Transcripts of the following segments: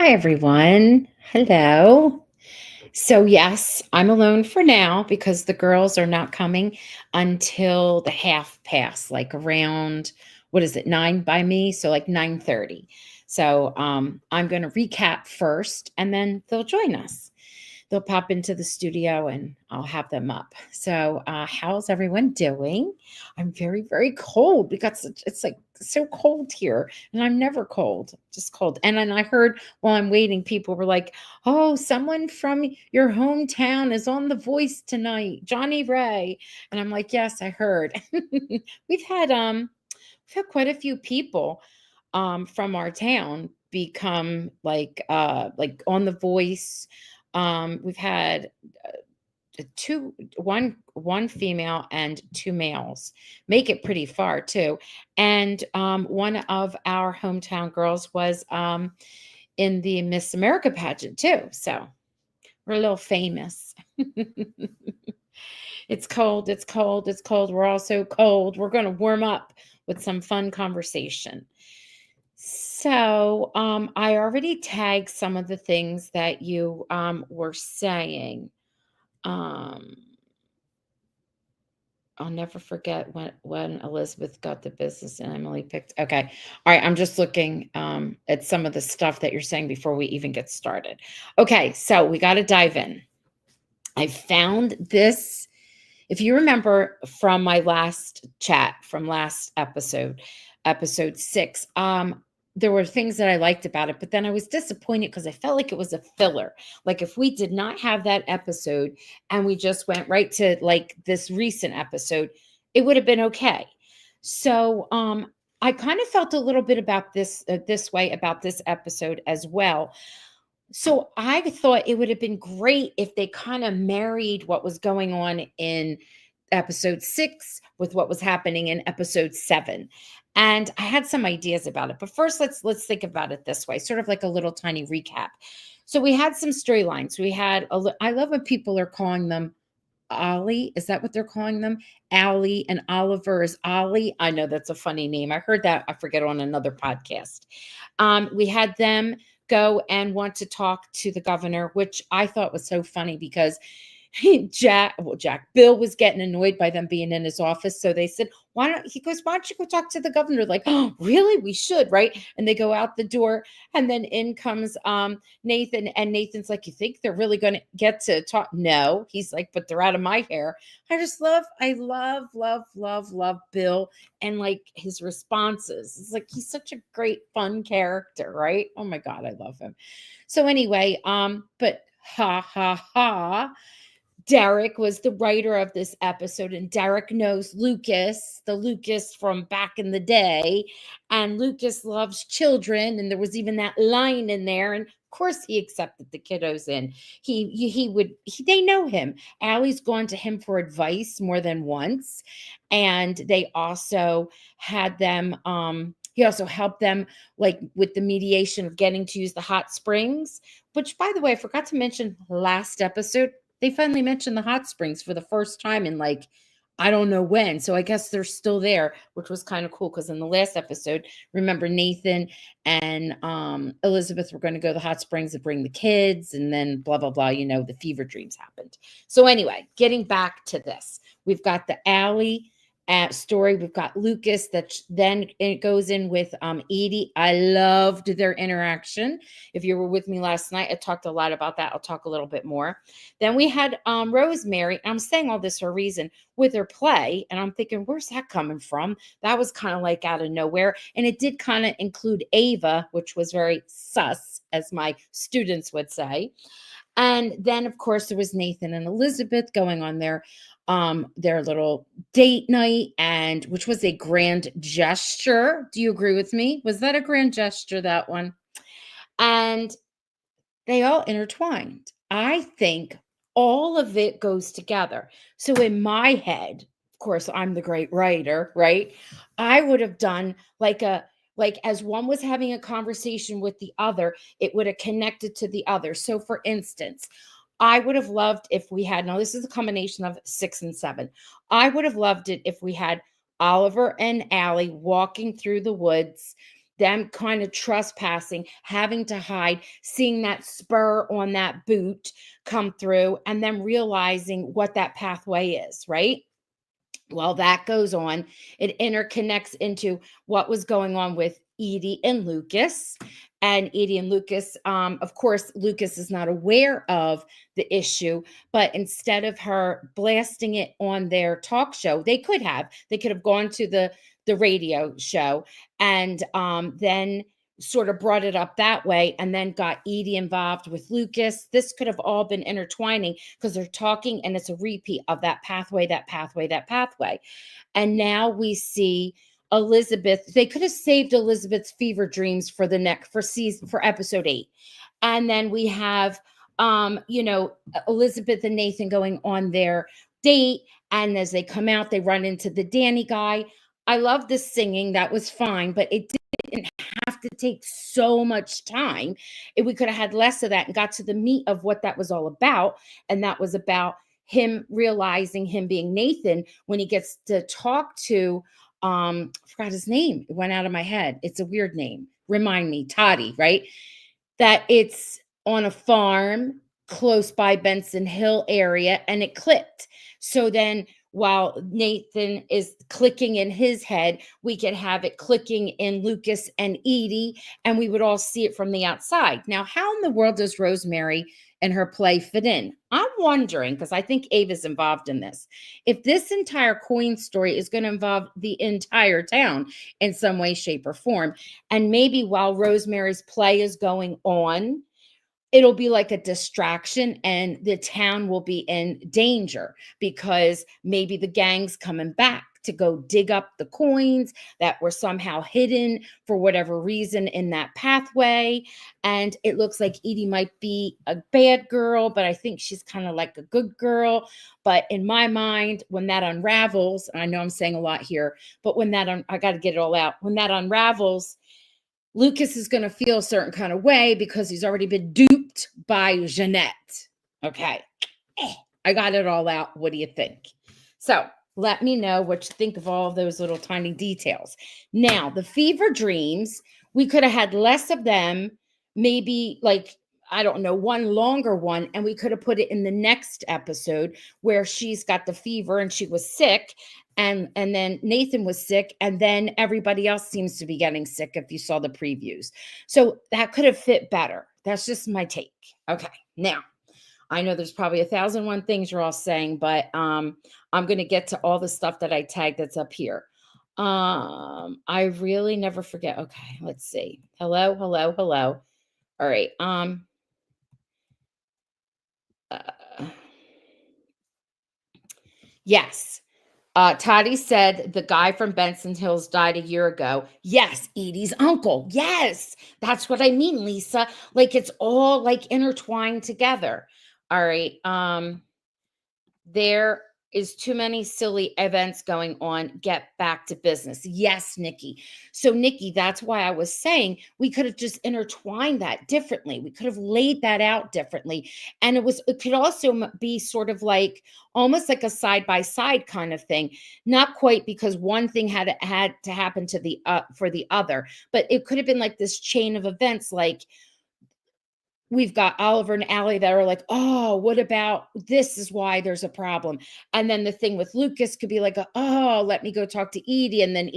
Hi, everyone. Hello. So, yes, I'm alone for now because the girls are not coming until the half past, like around, what is it, 9 by me? So, like 9:30. So, I'm going to recap first and then they'll join us. They'll pop into the studio and I'll have them up. So, how's everyone doing? I'm very, very cold because it's like so cold here, and I'm never cold, just cold. And then I heard while I'm waiting, people were like, "Oh, someone from your hometown is on The Voice tonight, Johnny Ray." And I'm like, "Yes, I heard." we've had um, we've had quite a few people from our town become like on The Voice. We've had one female and two males, make it pretty far too. And one of our hometown girls was in the Miss America pageant too, so we're a little famous. It's cold, it's cold, it's cold. We're all so cold. We're going to warm up with some fun conversation. So I already tagged some of the things that you were saying. um I'll never forget when Elizabeth got the business and Emily picked. Okay. All right. I'm just looking at some of the stuff that you're saying before we even get started. Okay. So we got to dive in. I found this. If you remember from my last chat from last episode, episode 6, there were things that I liked about it, but then I was disappointed because I felt like it was a filler. Like if we did not have that episode and we just went right to like this recent episode, it would have been okay. So I kind of felt a little bit about this way about this episode as well. So I thought it would have been great if they kind of married what was going on in episode 6 with what was happening in episode 7. And I had some ideas about it. But first let's think about it this way, sort of like a little tiny recap. So we had some storylines. I love when people are calling them Ollie. Is that what they're calling them? Allie and Oliver is Ollie. I know that's a funny name. I heard that, I forget, on another podcast. We had them go and want to talk to the governor, which I thought was so funny because Bill was getting annoyed by them being in his office. So they said, why don't you go talk to the governor? Like, oh, really? We should, right? And they go out the door, and then in comes Nathan, and Nathan's like, you think they're really going to get to talk? No. He's like, but they're out of my hair. I love Bill and like his responses. It's like he's such a great, fun character, right? Oh my God, I love him. So anyway, but ha ha ha. Derek was the writer of this episode, and Derek knows Lucas, the Lucas from back in the day, and Lucas loves children, and there was even that line in there, and of course he accepted the kiddos in. They know him. Allie's gone to him for advice more than once, and they also had them. He also helped them like with the mediation of getting to use the hot springs, which, by the way, I forgot to mention last episode. They finally mentioned the hot springs for the first time in like I don't know when. So I guess they're still there, which was kind of cool because in the last episode, remember Nathan and Elizabeth were going to go to the hot springs to bring the kids, and then blah blah blah. The fever dreams happened. So anyway, getting back to this, we've got the alley story. We've got Lucas that then it goes in with Edie. I loved their interaction. If you were with me last night, I talked a lot about that. I'll talk a little bit more. Then we had Rosemary. I'm saying all this for a reason with her play, and I'm thinking, where's that coming from? That was kind of like out of nowhere, and it did kind of include Ava, which was very sus, as my students would say. And then, of course, there was Nathan and Elizabeth going on their little date night, and which was a grand gesture. Do you agree with me? Was that a grand gesture, that one? And they all intertwined. I think all of it goes together. So in my head, of course, I'm the great writer, right? I would have done like as one was having a conversation with the other, it would have connected to the other. So for instance, I would have loved if we had, now this is a combination of 6 and 7. I would have loved it if we had Oliver and Allie walking through the woods them kind of trespassing, having to hide, seeing that spur on that boot come through, and then realizing what that pathway is, right? Well, that goes on. It interconnects into what was going on with Edie and Lucas. And Edie and Lucas, of course, Lucas is not aware of the issue, but instead of her blasting it on their talk show, they could have gone to the radio show and then sort of brought it up that way and then got Edie involved with Lucas. This could have all been intertwining because they're talking and it's a repeat of that pathway, that pathway, that pathway. And now we see Elizabeth. They could have saved Elizabeth's fever dreams for the next for episode 8. And then we have Elizabeth and Nathan going on their date. And as they come out, they run into the Danny guy. I love the singing. That was fine, but it didn't have to take so much time. We could have had less of that and got to the meat of what that was all about. And that was about him realizing, him being Nathan, when he gets to talk to, I forgot his name. It went out of my head. It's a weird name. Remind me, Toddy, right? That it's on a farm close by Benson Hill area, and it clicked. So then while Nathan is clicking in his head, we could have it clicking in Lucas and Edie, and we would all see it from the outside. Now, how in the world does Rosemary and her play fit in? I'm wondering, because I think Ava's involved in this. If this entire coin story is going to involve the entire town in some way, shape, or form, and maybe while Rosemary's play is going on, it'll be like a distraction and the town will be in danger because maybe the gang's coming back to go dig up the coins that were somehow hidden for whatever reason in that pathway. And it looks like Edie might be a bad girl, but I think she's kind of like a good girl. But in my mind, when that unravels, and I know I'm saying a lot here, but when I got to get it all out, when that unravels, Lucas is going to feel a certain kind of way because he's already been duped by Jeanette. Okay. I got it all out. What do you think? So let me know what you think of all of those little tiny details. Now, the fever dreams, we could have had less of them, maybe like, I don't know, one longer one, and we could have put it in the next episode where she's got the fever and she was sick, and then Nathan was sick, and then everybody else seems to be getting sick if you saw the previews. So that could have fit better. That's just my take. Okay, now I know there's probably 1,001 things you're all saying, but I'm going to get to all the stuff that I tagged that's up here. I really never forget. Okay, let's see. Hello, hello, hello. All right. Yes. Toddy said the guy from Benson Hills died a year ago. Yes, Edie's uncle. Yes, that's what I mean, Lisa. Like it's all like intertwined together. All right. There is too many silly events going on. Get back to business. Yes, Nikki. So, Nikki, that's why I was saying we could have just intertwined that differently. We could have laid that out differently. And it could also be sort of like almost like a side by side kind of thing. Not quite, because one thing had to happen to the for the other, but it could have been like this chain of events, like we've got Oliver and Allie that are like, oh, what about this is why there's a problem. And then the thing with Lucas could be like, oh, let me go talk to Edie. And then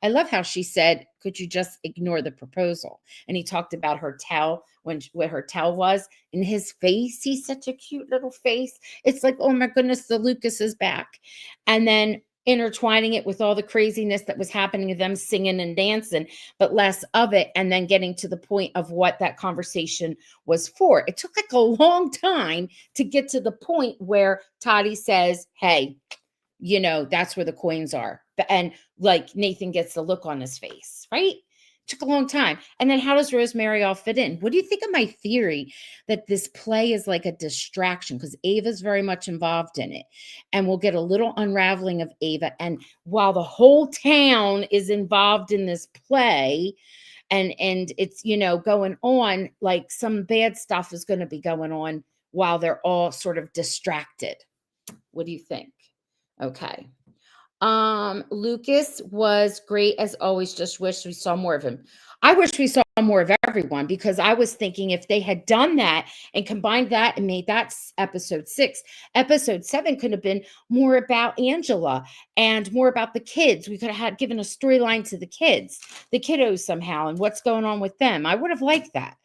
I love how she said, could you just ignore the proposal? And he talked about her towel, what her towel was in his face. He's such a cute little face. It's like, oh my goodness, the Lucas is back. And then intertwining it with all the craziness that was happening to them singing and dancing, but less of it, and then getting to the point of what that conversation was for. It took like a long time to get to the point where Toddy says, hey, that's where the coins are. And like Nathan gets the look on his face, right? Took a long time. And then how does Rosemary all fit in? What do you think of my theory that this play is like a distraction? Because Ava's very much involved in it. And we'll get a little unraveling of Ava. And while the whole town is involved in this play, and it's, going on, like some bad stuff is going to be going on while they're all sort of distracted. What do you think? Okay. Lucas was great as always. Just wish we saw more of him. I wish we saw more of everyone because I was thinking if they had done that and combined that and made that episode 6, episode 7 could have been more about Angela and more about the kids. We could have had given a storyline to the kids, the kiddos somehow, and what's going on with them. I would have liked that.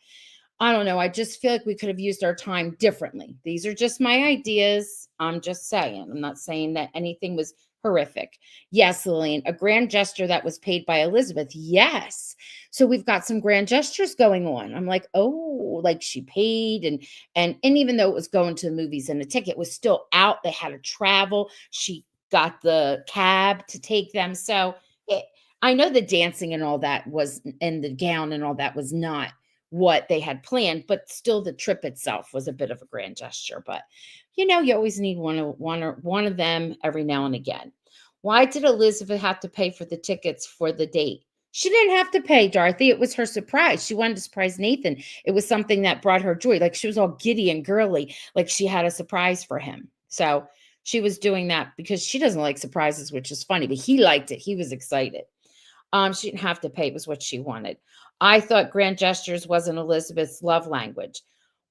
I don't know. I just feel like we could have used our time differently. These are just my ideas. I'm just saying. I'm not saying that anything was horrific. Yes, Lillian, a grand gesture that was paid by Elizabeth. Yes. So we've got some grand gestures going on. I'm like, oh, like she paid and even though it was going to the movies and the ticket was still out, they had to travel. She got the cab to take them. So I know the dancing and all that was and the gown and all that was not what they had planned, but still the trip itself was a bit of a grand gesture. But you always need one of them every now and again. Why did Elizabeth have to pay for the tickets for the date? She didn't have to pay, Dorothy. It was her surprise. She wanted to surprise Nathan. It was something that brought her joy. Like she was all giddy and girly, like she had a surprise for him. So she was doing that because she doesn't like surprises, which is funny, but he liked it. He was excited. She didn't have to pay. It was what she wanted. I thought grand gestures wasn't Elizabeth's love language.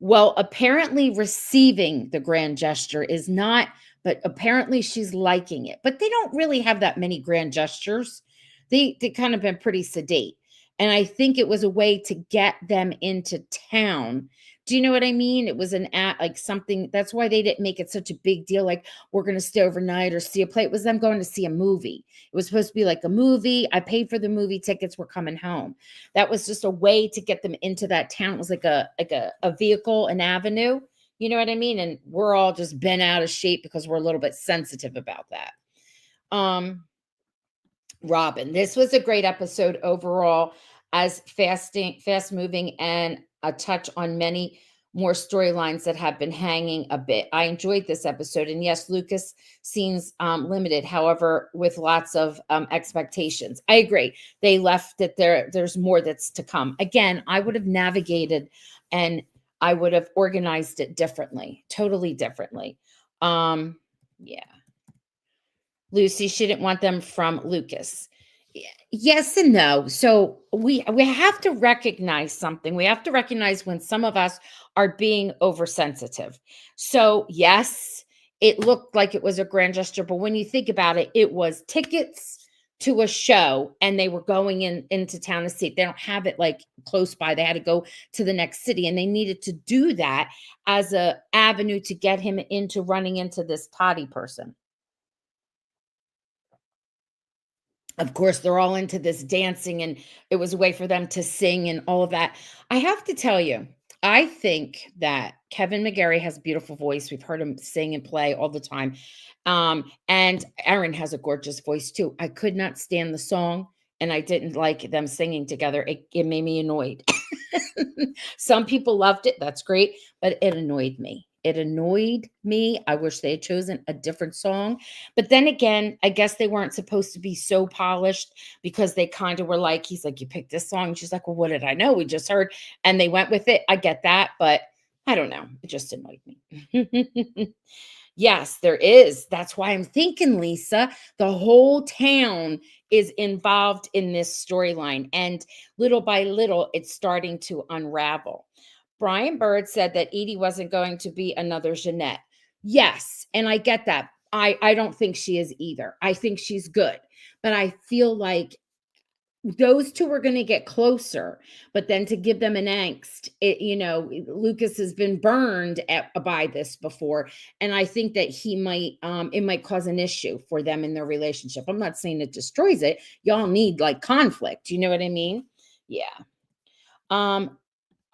Well, apparently receiving the grand gesture is not, but apparently she's liking it. But they don't really have that many grand gestures. They kind of been pretty sedate. And I think it was a way to get them into town. Do you know what I mean? It was an at like something that's why they didn't make it such a big deal. Like we're going to stay overnight or see a play. It was them going to see a movie. It was supposed to be like a movie. I paid for the movie tickets. We're coming home. That was just a way to get them into that town. It was like a vehicle, an avenue. You know what I mean? And we're all just bent out of shape because we're a little bit sensitive about that. Robin, this was a great episode overall, as fast moving, and a touch on many more storylines that have been hanging a bit. I enjoyed this episode, and yes, Lucas seems limited, however, with lots of expectations. I agree. They left it there. There's more that's to come. Again, I would have navigated and I would have organized it differently, totally differently. Yeah. Lucy, she didn't want them from Lucas. Yes and no. So we have to recognize something. We have to recognize when some of us are being oversensitive. So yes, it looked like it was a grand gesture, but when you think about it, it was tickets to a show and they were going into town to see it. They don't have it like close by. They had to go to the next city and they needed to do that as a avenue to get him into running into this potty person. Of course, they're all into this dancing, and it was a way for them to sing and all of that. I have to tell you, I think that Kevin McGarry has a beautiful voice. We've heard him sing and play all the time. And Aaron has a gorgeous voice too. I could not stand the song, and I didn't like them singing together. It made me annoyed. Some people loved it. That's great, but it annoyed me. It annoyed me. I wish they had chosen a different song. But then again, I guess they weren't supposed to be so polished because they kind of were like, he's like, you picked this song. She's like, well, what did I know? We just heard. And they went with it. I get that. But I don't know. It just annoyed me. Yes, there is. That's why I'm thinking, Lisa, the whole town is involved in this storyline. And little by little, it's starting to unravel. Brian Bird said that Edie wasn't going to be another Jeanette. Yes, and I get that. I don't think she is either. I think she's good. But I feel like those two are going to get closer, but then to give them an angst, Lucas has been burned by this before, and I think that he might it might cause an issue for them in their relationship. I'm not saying it destroys it. Y'all need like conflict, you know what I mean? Yeah.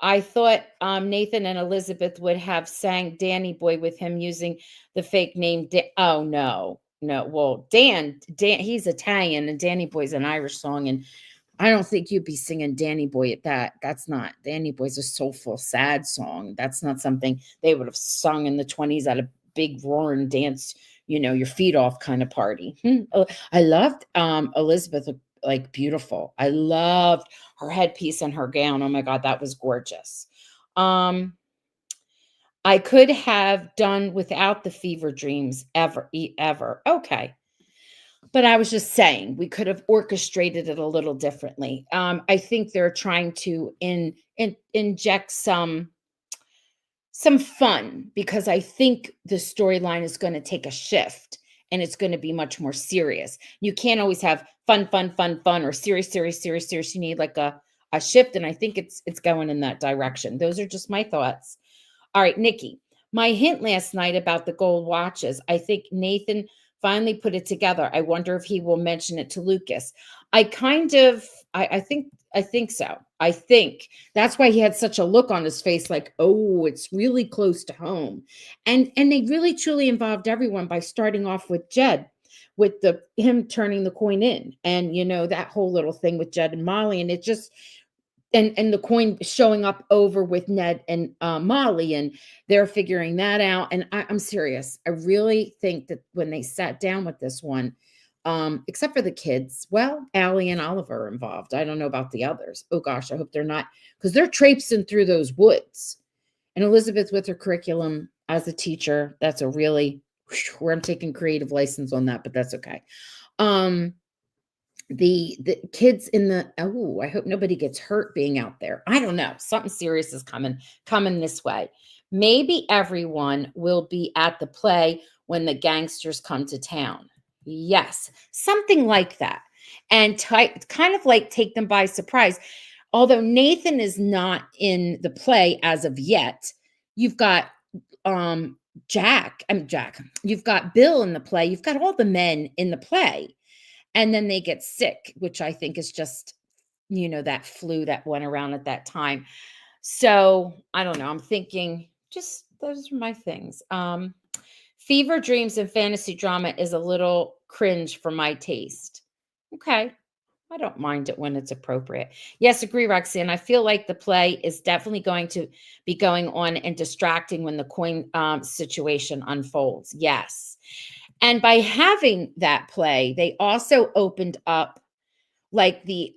I thought Nathan and Elizabeth would have sang Danny Boy with him using the fake name. Oh no, no. Well, Dan, he's Italian, and Danny Boy's an Irish song, and I don't think you'd be singing Danny Boy at that. That's not Danny Boy's a soulful, sad song. That's not something they would have sung in the 20s at a big roaring dance, your feet off kind of party. I loved Elizabeth, like beautiful. I loved her headpiece and her gown. Oh my God, that was gorgeous. I could have done without the fever dreams ever. Okay. But I was just saying we could have orchestrated it a little differently. I think they're trying to inject some fun because I think the storyline is going to take a shift and it's going to be much more serious. You can't always have fun, fun, fun, fun, or serious, serious, serious, serious. You need like a shift, and I think it's going in that direction. Those are just my thoughts. All right, Nikki. My hint last night about the gold watches. I think Nathan finally put it together. I wonder if he will mention it to Lucas. I kind of, I think so. I think that's why he had such a look on his face, like, oh, it's really close to home, and they really truly involved everyone by starting off with Jed, with the him turning the coin in, and that whole little thing with Jed and Molly, and it just and the coin showing up over with Ned and Molly, and they're figuring that out. And I'm serious. I really think that when they sat down with this one, except for the kids, well, Allie and Oliver are involved. I don't know about the others. Oh gosh, I hope they're not, because they're traipsing through those woods. And Elizabeth with her curriculum as a teacher, that's a really where I'm taking creative license on that, but that's okay. The kids in the I hope nobody gets hurt being out there. I don't know. Something serious is coming this way. Maybe everyone will be at the play when the gangsters come to town. Yes, something like that. And kind of like take them by surprise. Although Nathan is not in the play as of yet, you've got Jack. You've got Bill in the play. You've got all the men in the play. And then they get sick, which I think is just, that flu that went around at that time. So I don't know. I'm thinking just those are my things. Fever dreams and fantasy drama is a little cringe for my taste. Okay. I don't mind it when it's appropriate. Yes, agree, Roxanne. I feel like the play is definitely going to be going on and distracting when the coin situation unfolds. Yes. And by having that play, they also opened up like the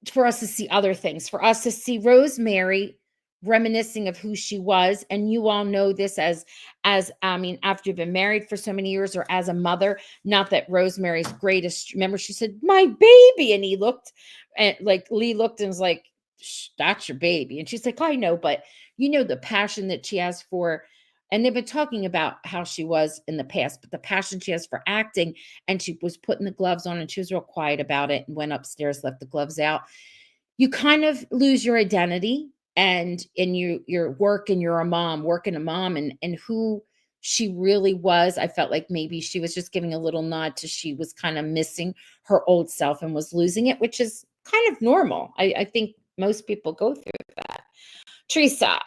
for us to see other things, for us to see Rosemary reminiscing of who she was. And you all know this as I mean, after you've been married for so many years, or as a mother, not that Rosemary's greatest. Remember, she said, "My baby," and he looked, and like Lee looked and was like, "That's your baby," and she's like, "I know," but the passion that she has for. And they've been talking about how she was in the past, but the passion she has for acting, and she was putting the gloves on and she was real quiet about it and went upstairs, left the gloves out. You kind of lose your identity and in your work, and you're a mom, working a mom, and who she really was. I felt like maybe she was just giving a little nod to she was kind of missing her old self and was losing it, which is kind of normal. I think most people go through that. Teresa.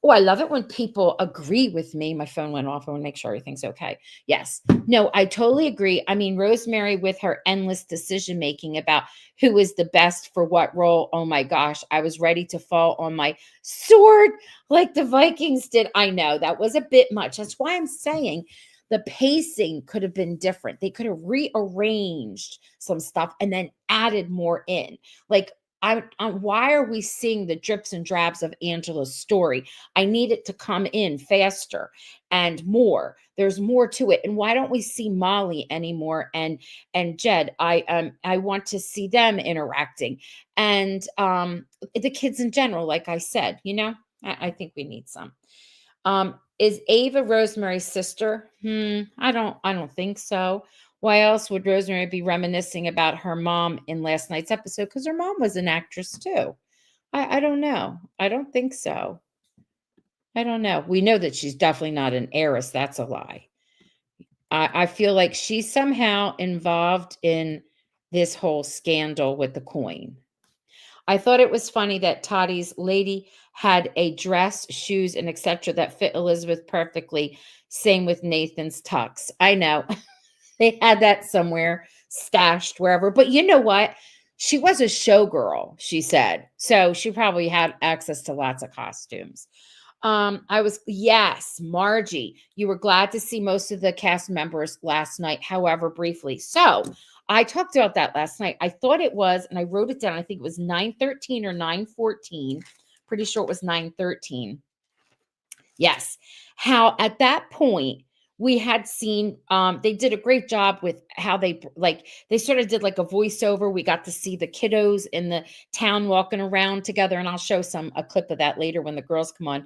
Oh, I love it when people agree with me. My phone went off. I want to make sure everything's okay. Yes. No, I totally agree. I mean, Rosemary with her endless decision making about who is the best for what role. Oh my gosh, I was ready to fall on my sword like the Vikings did. I know that was a bit much. That's why I'm saying the pacing could have been different. They could have rearranged some stuff and then added more in. Like, why are we seeing the drips and drabs of Angela's story? I need it to come in faster and more. There's more to it. And why don't we see Molly anymore and Jed? I want to see them interacting, and the kids in general. Like I said, I think we need some. Is Ava Rosemary's sister? I don't think so. Why else would Rosemary be reminiscing about her mom in last night's episode? Because her mom was an actress too. I don't know. I don't think so. I don't know. We know that she's definitely not an heiress. That's a lie. I feel like she's somehow involved in this whole scandal with the coin. I thought it was funny that Tottie's lady had a dress, shoes, and etc. that fit Elizabeth perfectly. Same with Nathan's tux. I know. They had that somewhere stashed wherever. But you know what? She was a showgirl, she said. So she probably had access to lots of costumes. Yes, Margie, you were glad to see most of the cast members last night, however, briefly. So I talked about that last night. I thought it was, and I wrote it down. I think it was 9:13 or 9:14. Pretty sure it was 9:13. Yes. How at that point, we had seen, they did a great job with how they sort of did like a voiceover. We got to see the kiddos in the town walking around together, and I'll show a clip of that later when the girls come on.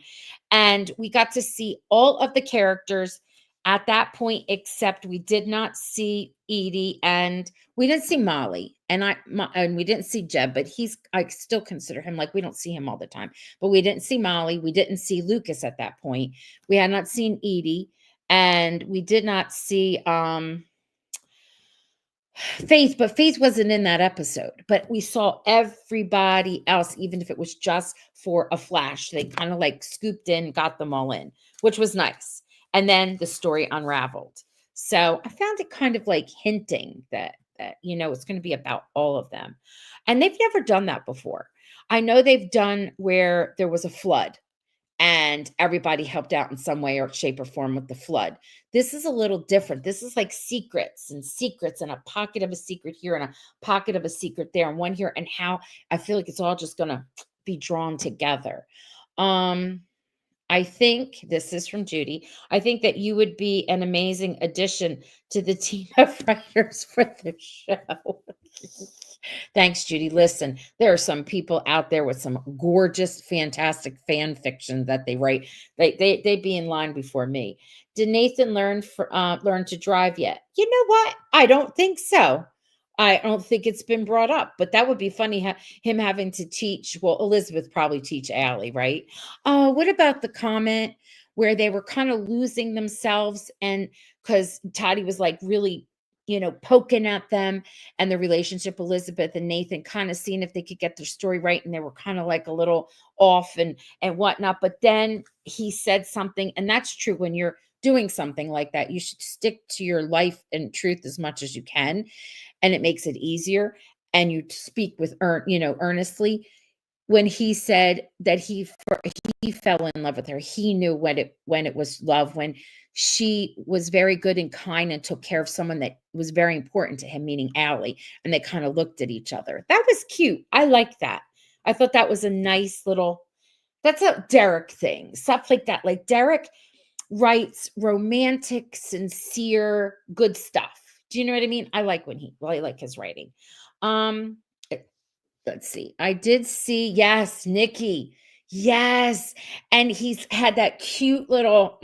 And we got to see all of the characters at that point, except we did not see Edie, and we didn't see Molly, and we didn't see Jeb, but I still consider him, like, we don't see him all the time. But we didn't see Molly, we didn't see Lucas at that point. We had not seen Edie, and we did not see Faith, but Faith wasn't in that episode. But we saw everybody else, even if it was just for a flash. They kind of like scooped in, got them all in, which was nice. And then the story unraveled. So I found it kind of like hinting that it's going to be about all of them. And they've never done that before. I know they've done where there was a flood and everybody helped out in some way or shape or form with the flood. This is a little different. This is like secrets and a pocket of a secret here and a pocket of a secret there and one here, and how I feel like it's all just going to be drawn together. I think this is from Judy. I think that you would be an amazing addition to the team of writers for the show. Thanks, Judy. Listen, there are some people out there with some gorgeous, fantastic fan fiction that they write. They'd be in line before me. Did Nathan learn to drive yet? You know what? I don't think so. I don't think it's been brought up, but that would be funny. Him having to teach. Well, Elizabeth probably teach Allie, right? What about the comment where they were kind of losing themselves, and because Toddy was like really, poking at them and the relationship, Elizabeth and Nathan, kind of seeing if they could get their story right, and they were kind of like a little off and whatnot. But then he said something, and that's true. When you're doing something like that, you should stick to your life and truth as much as you can, and it makes it easier. And you speak with earnestly. When he said that he fell in love with her, he knew when it was love, when she was very good and kind and took care of someone that was very important to him, meaning Allie. And they kind of looked at each other. That was cute. I like that. I thought that was a nice little, that's a Derek thing, stuff like that. Like, Derek writes romantic, sincere, good stuff. Do you know what I mean? I like I like his writing. Let's see. I did see, yes, Nikki. Yes. And he's had that cute little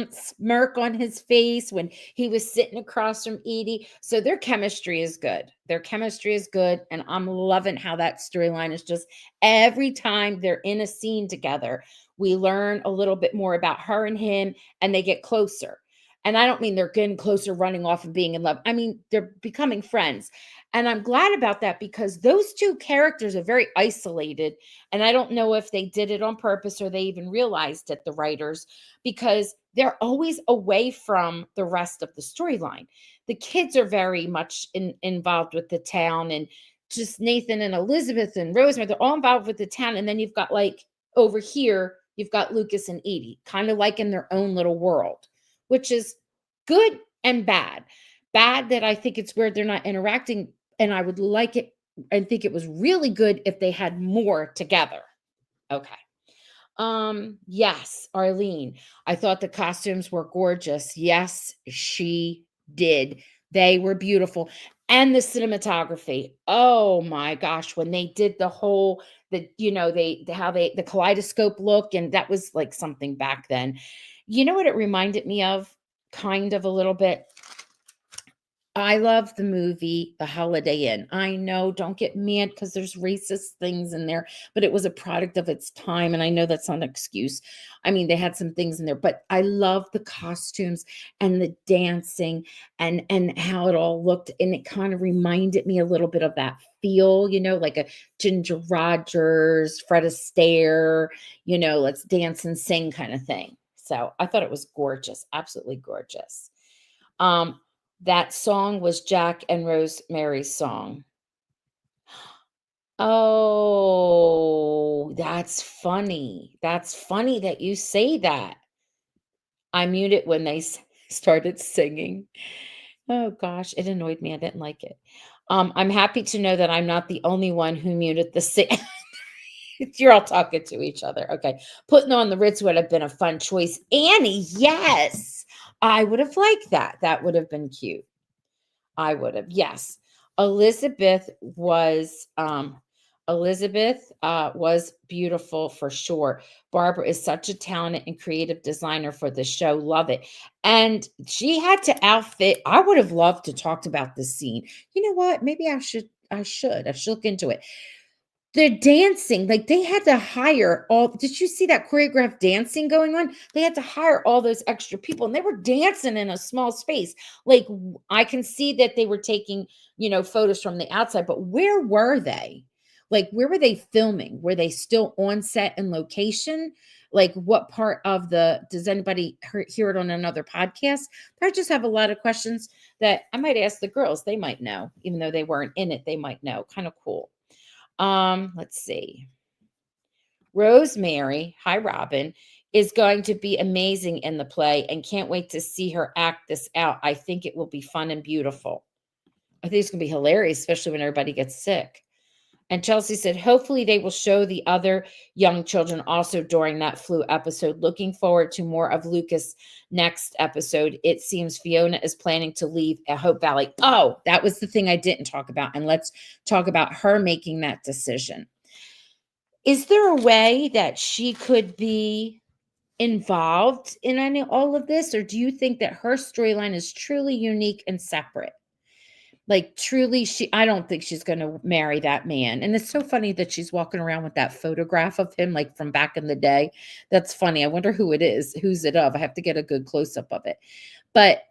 smirk on his face when he was sitting across from Edie. So their chemistry is good. Their chemistry is good. And I'm loving how that storyline is just every time they're in a scene together, we learn a little bit more about her and him, and they get closer. And I don't mean they're getting closer, running off and being in love. I mean, they're becoming friends. And I'm glad about that, because those two characters are very isolated. And I don't know if they did it on purpose or they even realized it, the writers, because they're always away from the rest of the storyline. The kids are very much involved with the town, and just Nathan and Elizabeth and Rosemary, they're all involved with the town. And then you've got, like, over here, you've got Lucas and Edie kind of like in their own little world, which is good and bad. Bad that I think it's weird they're not interacting, and I would like it. I think it was really good if they had more together. Okay. Yes, Arlene. I thought the costumes were gorgeous. Yes, she did. They were beautiful. And the cinematography. Oh my gosh, when they did the kaleidoscope look, and that was like something back then. You know what it reminded me of? Kind of a little bit. I love the movie The Holiday Inn. I know, don't get mad because there's racist things in there, but it was a product of its time. And I know that's not an excuse. I mean, they had some things in there, but I love the costumes and the dancing and how it all looked. And it kind of reminded me a little bit of that feel, like a Ginger Rogers, Fred Astaire, let's dance and sing kind of thing. So I thought it was gorgeous. Absolutely gorgeous. That song was Jack and Rosemary's song. Oh, that's funny. That's funny that you say that. I muted when they started singing. Oh gosh, it annoyed me. I didn't like it. I'm happy to know that I'm not the only one who muted the sing. You're all talking to each other. Okay. Putting on the Ritz would have been a fun choice. Annie, yes. I would have liked that. That would have been cute. I would have. Yes. Elizabeth was was beautiful for sure. Barbara is such a talented and creative designer for the show. Love it. And she had to outfit. I would have loved to talk about this scene. You know what? Maybe I should look into it. The dancing, like, they had to hire all did you see that choreographed dancing going on? They had to hire all those extra people, and they were dancing in a small space. Like, I can see that they were taking, photos from the outside, but where were they? Like, where were they filming? Were they still on set and location? Like, what part of the does anybody hear it on another podcast? I just have a lot of questions that I might ask the girls. They might know, even though they weren't in it, they might know. Kind of cool. Let's see. Rosemary, hi Robin, is going to be amazing in the play and can't wait to see her act this out. I think it will be fun and beautiful. I think it's going to be hilarious, especially when everybody gets sick. And Chelsea said, hopefully they will show the other young children also during that flu episode. Looking forward to more of Lucas next episode. It seems Fiona is planning to leave at Hope Valley. Oh, that was the thing I didn't talk about. And let's talk about her making that decision. Is there a way that she could be involved in all of this? Or do you think that her storyline is truly unique and separate? Like, truly, I don't think she's gonna marry that man, and it's so funny that she's walking around with that photograph of him, like, from back in the day. That's funny. I wonder who it is. Who's it of? I have to get a good close-up of it. But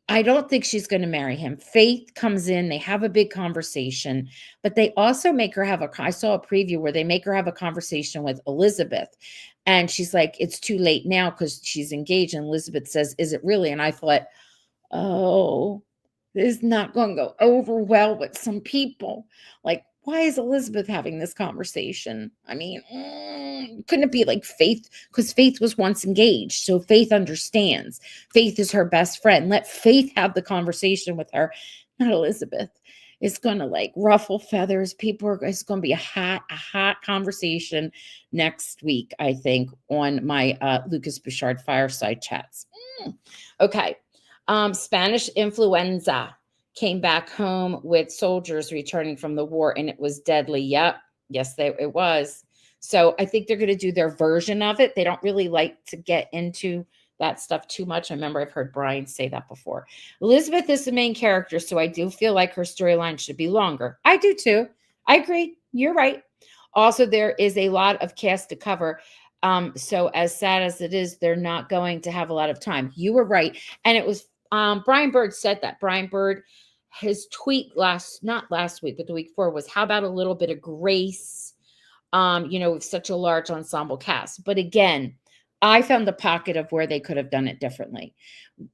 I don't think she's gonna marry him. Faith comes in, they have a big conversation, but they also make her have I saw a preview where they make her have a conversation with Elizabeth, and she's like, "It's too late now," because she's engaged, and Elizabeth says, "Is it really?" And I thought, "Oh, this is not going to go over well with some people." Like, why is Elizabeth having this conversation? I mean, couldn't it be like Faith? Because Faith was once engaged. So Faith understands. Faith is her best friend. Let Faith have the conversation with her, not Elizabeth. It's going to like ruffle feathers. It's going to be a hot conversation next week, I think, on my Lucas Bouchard fireside chats. Okay. Spanish influenza came back home with soldiers returning from the war, and it was deadly. Yep. Yes, it was. So I think they're going to do their version of it. They don't really like to get into that stuff too much. I remember I've heard Brian say that before. Elizabeth is the main character, so I do feel like her storyline should be longer. I do too. I agree. You're right. Also, there is a lot of cast to cover. So as sad as it is, they're not going to have a lot of time. You were right. And it was Brian Bird said that. Brian Bird, his tweet not last week, but the week before was, how about a little bit of grace, with such a large ensemble cast. But again, I found the pocket of where they could have done it differently.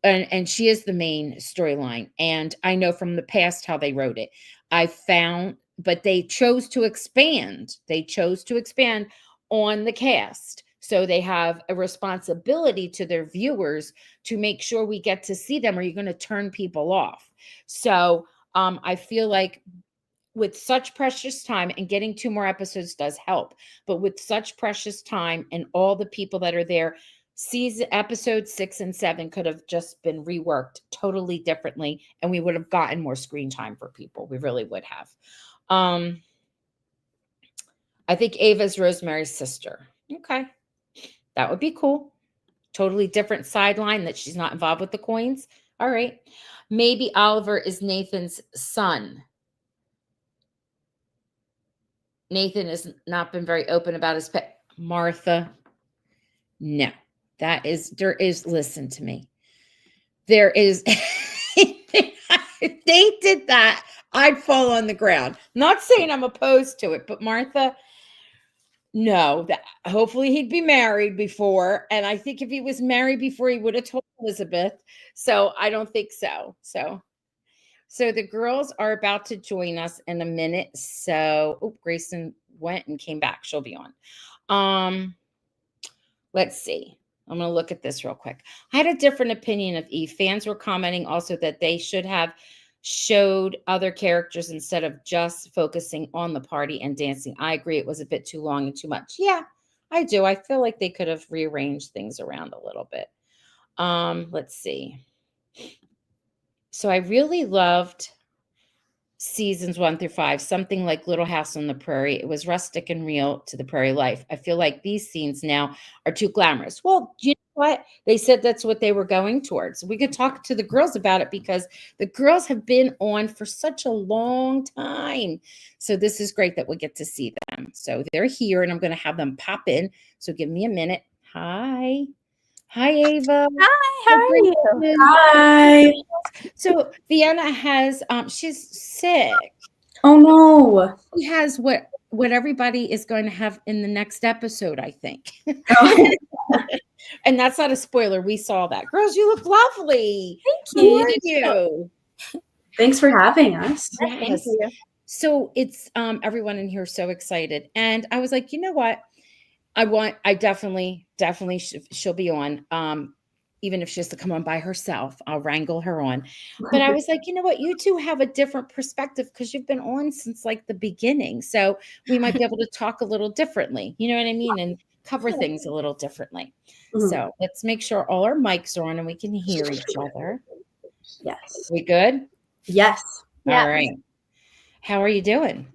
And she is the main storyline. And I know from the past how they wrote it. But they chose to expand. They chose to expand on the cast. So they have a responsibility to their viewers to make sure we get to see them, or you're going to turn people off. So I feel like with such precious time, and getting 2 more episodes does help, but with such precious time and all the people that are there, episodes 6 and 7 could have just been reworked totally differently, and we would have gotten more screen time for people. We really would have. I think Ava's Rosemary's sister. Okay. That would be cool. Totally different sideline that she's not involved with the coins. All right. Maybe Oliver is Nathan's son. Nathan has not been very open about his pet. Martha. No. Listen to me. There is, if they did that, I'd fall on the ground. Not saying I'm opposed to it, but Martha, no, hopefully he'd be married before. And I think if he was married before, he would have told Elizabeth. So I don't think so. So the girls are about to join us in a minute. So, Gracyn went and came back. She'll be on. Let's see. I'm going to look at this real quick. I had a different opinion of Eve. Fans were commenting also that they should have showed other characters instead of just focusing on the party and dancing. I agree. It was a bit too long and too much. Yeah, I do. I feel like they could have rearranged things around a little bit. Let's see. So I really loved seasons 1 through 5, something like Little House on the Prairie. It was rustic and real to the prairie life. I feel like these scenes now are too glamorous. Well, you know what? They said that's what they were going towards. We could talk to the girls about it because the girls have been on for such a long time. So this is great that we get to see them. So they're here and I'm going to have them pop in. So give me a minute. Hi. Hi, Ava. Hi, how are you? Hi. So Vienna has she's sick. Oh no. She has what everybody is going to have in the next episode, I think. Oh, And that's not a spoiler. We saw that. Girls, you look lovely. Thank you. Who are you? thanks for having us. Thank Yes. you. So it's everyone in here is so excited. And I was like, you know what? I definitely she'll be on. Even if she has to come on by herself, I'll wrangle her on. But I was like, you know what? You two have a different perspective because you've been on since like the beginning. So we might be able to talk a little differently. You know what I mean? And cover things a little differently. Mhm. So let's make sure all our mics are on and we can hear each other. Yes. We good? Yes. Yeah. All right. How are you doing?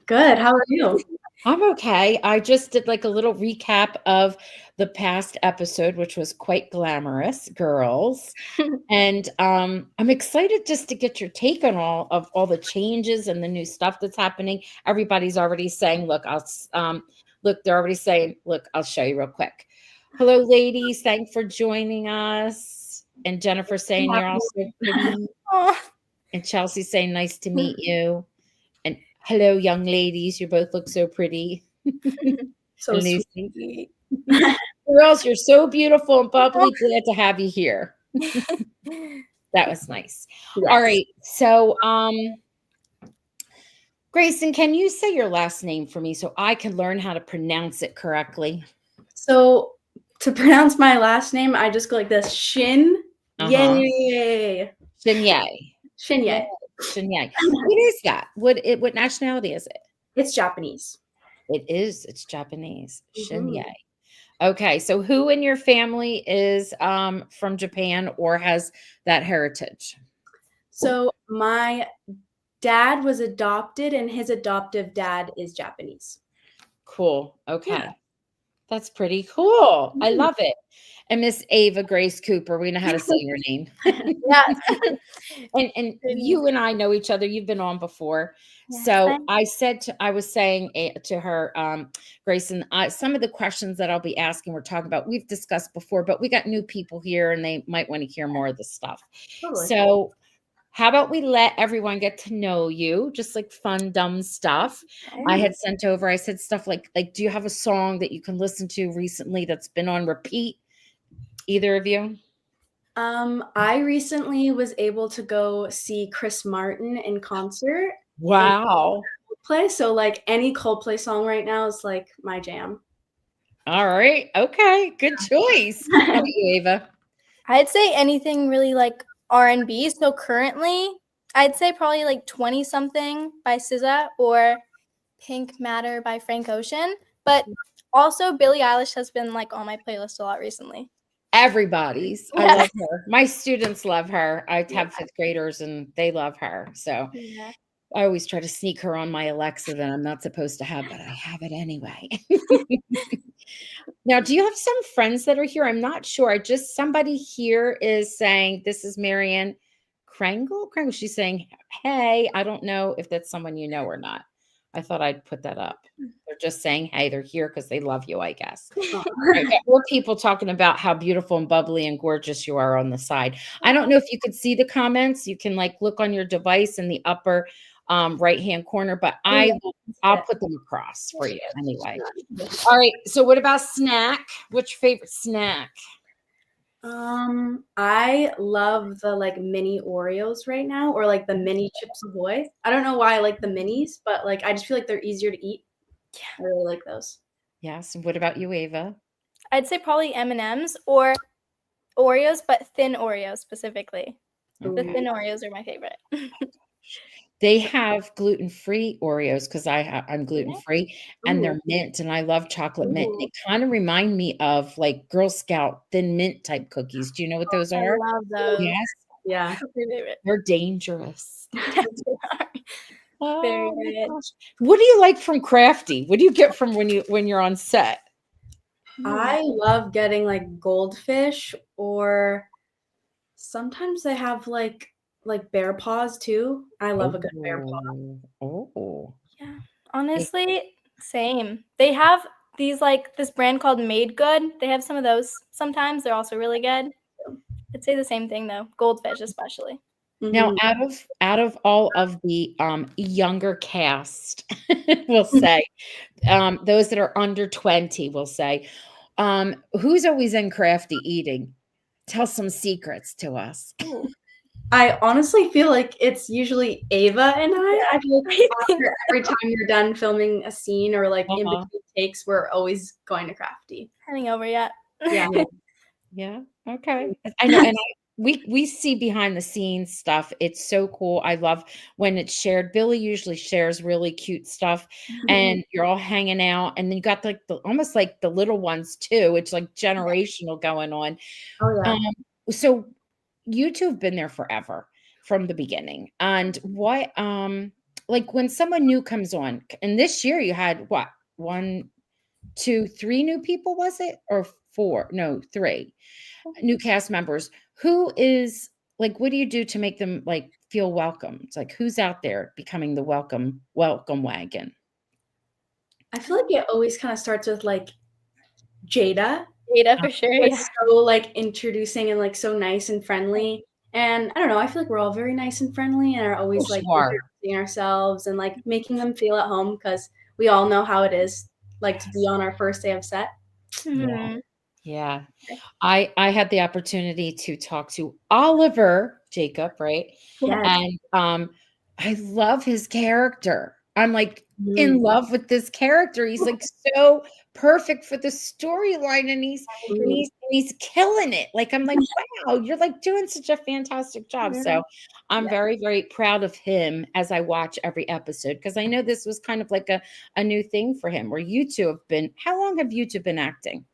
Good. How are you? I'm okay. I just did like a little recap of the past episode, which was quite glamorous, girls. And I'm excited just to get your take on all the changes and the new stuff that's happening. Everybody's already saying, look, they're already saying, look, I'll show you real quick. Hello, ladies. Thanks for joining us. And Jennifer saying you're all so pretty. Oh, And Chelsea saying nice to meet you. And hello, young ladies. You both look so pretty. So And sweet. Lucy. Girls, you're so beautiful and bubbly. Glad to have you here. That was nice. Yes. All right. So, Gracyn, can you say your last name for me so I can learn how to pronounce it correctly? So to pronounce my last name, I just go like this. Shinyei. Shinyei. Shinyei. Shinyei. What is that? What nationality is it? It's Japanese. It is. It's Japanese. Mhm. Shinyei. Okay. So who in your family is from Japan or has that heritage? So my dad was adopted and his adoptive dad is Japanese. Cool. Okay. Yeah. That's pretty cool. I love it. And Miss Ava Grace Cooper, we know how to say your name. yeah. And you and I know each other. You've been on before. Yes, So I was saying to her, Gracyn, some of the questions that I'll be asking, we're talking about, we've discussed before, but we got new people here and they might want to hear more of this stuff. Totally. So how about we let everyone get to know you, just like fun, dumb stuff. I had sent over, I said stuff like, do you have a song that you can listen to recently that's been on repeat? Either of you? I recently was able to go see Chris Martin in concert. Wow. So like any Coldplay song right now is like my jam. All right. Okay. Good choice. How about you, Ava? I'd say anything really like R&B. So currently, I'd say probably like 20 something by SZA or Pink Matter by Frank Ocean. But also Billie Eilish has been like on my playlist a lot recently. Everybody's. I Yeah. love her. My students love her. I have fifth graders and they love her. So Yeah. I always try to sneak her on my Alexa that I'm not supposed to have, but I have it anyway. Now, do you have some friends that are here? I'm not sure. Somebody here is saying, this is Marianne Krangle. She's saying, hey, I don't know if that's someone you know or not. I thought I'd put that up. They're just saying, hey, they're here because they love you, I guess. I got more people talking about how beautiful and bubbly and gorgeous you are on the side. I don't know if you could see the comments. You can like look on your device in the upper right-hand corner, but I'll put them across for you anyway. All right. So what about snack? What's your favorite snack? I love the like mini Oreos right now, or like the mini Chips Ahoy. I don't know why I like the minis, but like I just feel like they're easier to eat. Yeah, I really like those. Yes. And what about you, Ava? I'd say probably M&Ms or Oreos, but thin Oreos specifically. Okay. The thin Oreos are my favorite. They have gluten-free Oreos because I'm gluten-free, and they're Ooh. mint, and I love chocolate mint. Ooh. They kinda remind me of, like, Girl Scout Thin Mint type cookies. Do you know what those I are? love those. Yes, Yeah. My favorite. they're dangerous. Yes, they are. Very Oh my good. gosh. What do you like from Crafty? What do you get from when you're on set? I love getting like goldfish, or sometimes they have like bear paws too. I love a good bear paw. Oh. Yeah, They honestly, same. They have these like this brand called Made Good. They have some of those sometimes. They're also really good. I'd say the same thing though. Goldfish especially. Now, Mhm. out of all of the, younger cast, we'll say, those that are under 20, we'll say, who's always in Crafty eating? Tell some secrets to us. Ooh. I honestly feel like it's usually Ava and I. Yeah, I feel like I think after every time you're done filming a scene or like in Uh-huh. between takes, we're always going to Crafty. heading over yet. Yeah. Yeah. Yeah, okay. I know, and we see behind the scenes stuff. It's so cool. I love when it's shared. Billy usually shares really cute stuff, and you're all hanging out, and then you got like the almost like the little ones too. It's like generational going on. Oh yeah. Um, so you two have been there forever from the beginning. And what like when someone new comes on, and this year you had what? 1, 2, 3 new people, was it? Or 4? No, 3 new cast members. Who is like, what do you do to make them like feel welcome? It's like who's out there becoming the welcome wagon? I feel like it always kind of starts with like Jada. Data for sure. Was Yeah. so like introducing and like so nice and friendly. And I don't know, I feel like we're all very nice and friendly and are always Yes, like you are. introducing ourselves and like making them feel at home because we all know how it is like to be Yes. on our first day of set. Yeah. Mhm. Yeah. I had the opportunity to talk to Oliver Jacob, right? Yeah. Yes. And I love his character. I'm like in Mhm. love with this character. He's like so perfect for the storyline, and he's and Mhm. he's and he's killing it. Like I'm like, wow, you're like doing such a fantastic job. Yeah. So I'm Yeah. very, very proud of him as I watch every episode because I know this was kind of like a new thing for him where you two have been. How long have you two been acting?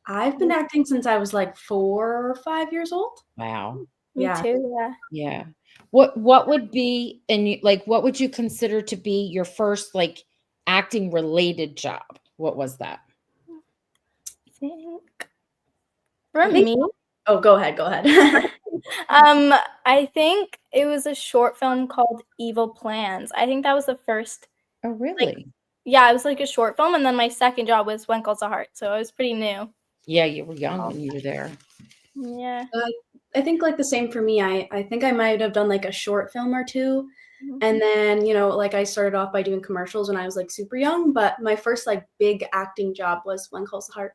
I've been acting since I was like 4 or 5 years old. Wow. Me Yeah. too. Yeah. Yeah. What would be and you like what would you consider to be your first like acting related job? What was that? Think for I think me, oh, go ahead, go ahead. I think it was a short film called Evil Plans. I think that was the first. Oh, Like, really? yeah, it was like a short film, and then my second job was When Calls the Heart, so it was pretty new. Yeah, you were young when you were there. Yeah. I think like the same for me. I think I might have done like a short film or 2. Mhm. And then, like I started off by doing commercials when I was like super young, but my first like big acting job was When Calls the Heart.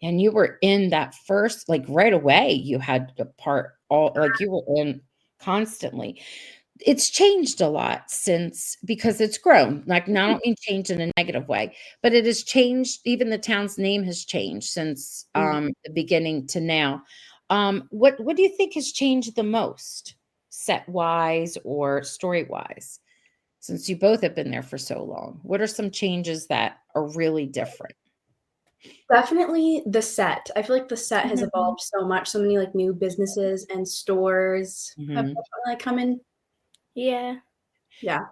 And you were in that first like right away you had a part all like you were in constantly. It's changed a lot since because it's grown. Like, no, I don't mean change in a negative way, but it has changed. Even the town's name has changed since Mm. the beginning to now. What do you think has changed the most, set wise or story wise, since you both have been there for so long? What are some changes that are really different? Definitely the set. I feel like the set has Mhm. evolved so much. So many like new businesses and stores have Mhm. definitely like come in. Yeah. Yeah.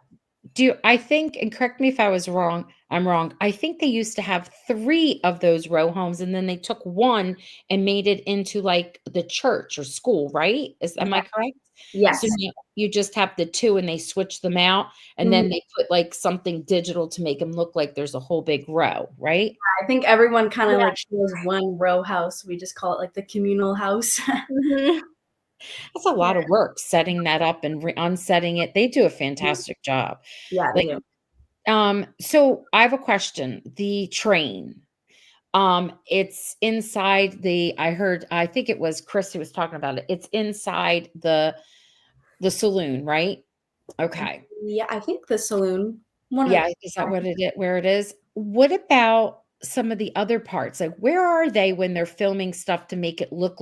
I think, and correct me if I'm wrong. I think they used to have 3 of those row homes and then they took 1 and made it into like the church or school, right? Am I Yeah. correct? So Yes. now you just have the 2 and they switch them out and Mhm. then they put like something digital to make them look like there's a whole big row, right? I think everyone kind of Yeah. like shows one row house. We just call it like the communal house. Mhm. That's a lot Yeah. of work setting that up and unsetting it. They do a fantastic job. Yeah, they Like, do. so I have a question. The train. It's inside I think it was Chris who was talking about it. It's inside the saloon, right? Okay. Yeah, I think the saloon. One of Yeah, is that what it is where it is? What about some of the other parts? Like where are they when they're filming stuff to make it look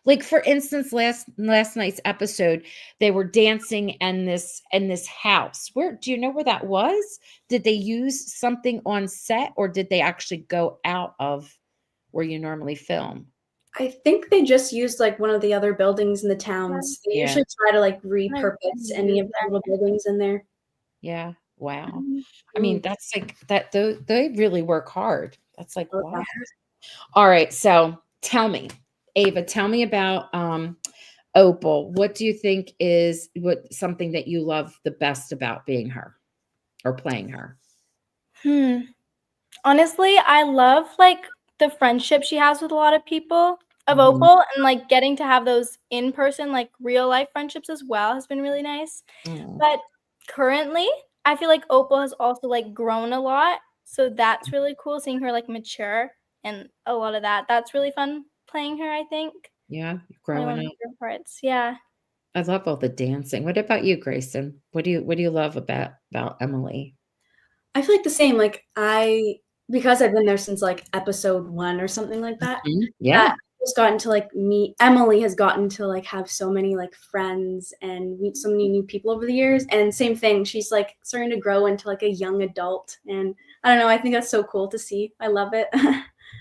Like for instance, last night's episode, they were dancing in this house. Where do you know where that was? Did they use something on set, or did they actually go out of where you normally film? I think they just used like one of the other buildings in the towns. They Yeah. usually try to like I've repurpose any of the that. little buildings in there. Yeah. Wow. I mean, Mm. that's like that. They really work hard. That's like, Oh, wow. yeah. All right. So tell me, Ava, tell me about Opal. What do you think is something that you love the best about being her or playing her? Honestly, I love like the friendship she has with a lot of people of Mhm. Opal, and like getting to have those in person, like real life friendships as well has been really nice. Mm. But currently, I feel like Opal has also like grown a lot. So that's really cool seeing her like mature and a lot of that. That's really fun playing her, I think. Yeah, Probably one growing of my up. favorite parts. Yeah. I love all the dancing. What about you, Grayson? What do you love about Emily? I feel like the same. Like because I've been there since like episode 1 or something like that. Yeah. I've just gotten to like meet Emily has gotten to like have so many like friends and meet so many new people over the years. And same thing, she's like starting to grow into like a young adult. And I don't know, I think that's so cool to see. I love it.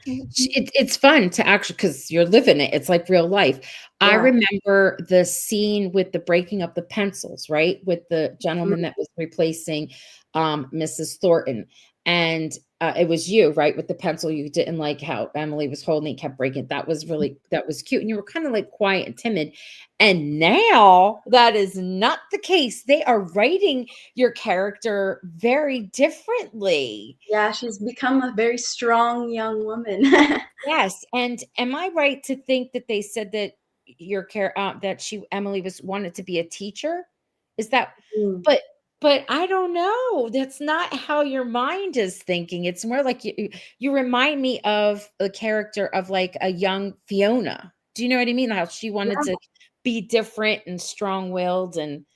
It's fun to actually because you're living it. It's like real life. I Yeah. remember the scene with the breaking up the pencils, right? With the gentleman that was replacing Mrs. Thornton. And it was you, right? With the pencil, you didn't like how Emily was holding it, kept breaking it. That was cute. And you were kind of like quiet and timid. And now that is not the case. They are writing your character very differently. Yeah, she's become a very strong young woman. Yes, and am I right to think that they said that Emily was wanted to be a teacher? Is that Mm. but I don't know. That's not how your mind is thinking. It's more like you remind me of a character of like a young Fiona. Do you know what I mean? How she wanted Yeah. to be different and strong-willed and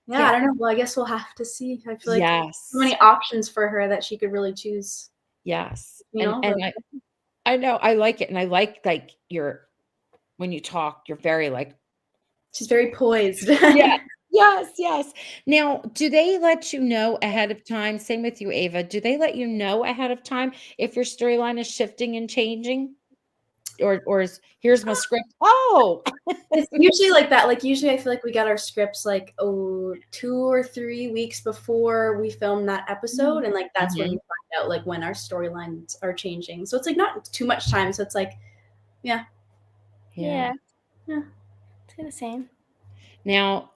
Yeah, yeah. I don't know. Well, I guess we'll have to see. I feel like so Yes. many options for her that she could really choose, Yes. you And know? and I know I like it and I like your when you talk, you're very like She's very poised. yeah. Yes, yes. Now, do they let you know ahead of time? Same with you, Ava. Do they let you know ahead of time if your storyline is shifting and changing? Or is here's my script. Oh, It's usually like that. Like usually I feel like we got our scripts like 2 or 3 weeks before we film that episode. And like that's when we Mhm. find out like when our storylines are changing. So it's like not too much time. So it's like, yeah. Yeah. Yeah. It's the same. Now,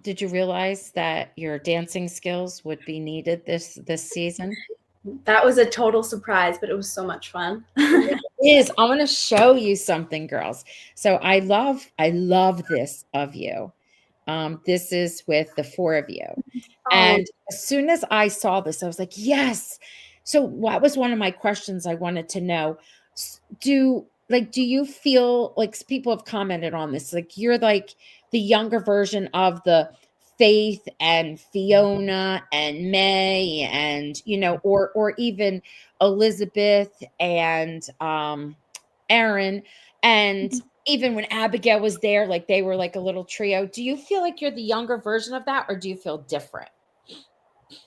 did you realize that your dancing skills would be needed this season? That was a total surprise, but it was so much fun. Is I want to show you something, girls. So I love this of you. This is with the 4 of you. Oh, And as soon as I saw this, I was like, yes. So what was one of my questions I wanted to know? Do you feel like people have commented on this? Like you're like the younger version of the Faith and Fiona and May and or even Elizabeth and Aaron and even when Abigail was there, like they were like a little trio. Do you feel like you're the younger version of that, or do you feel different?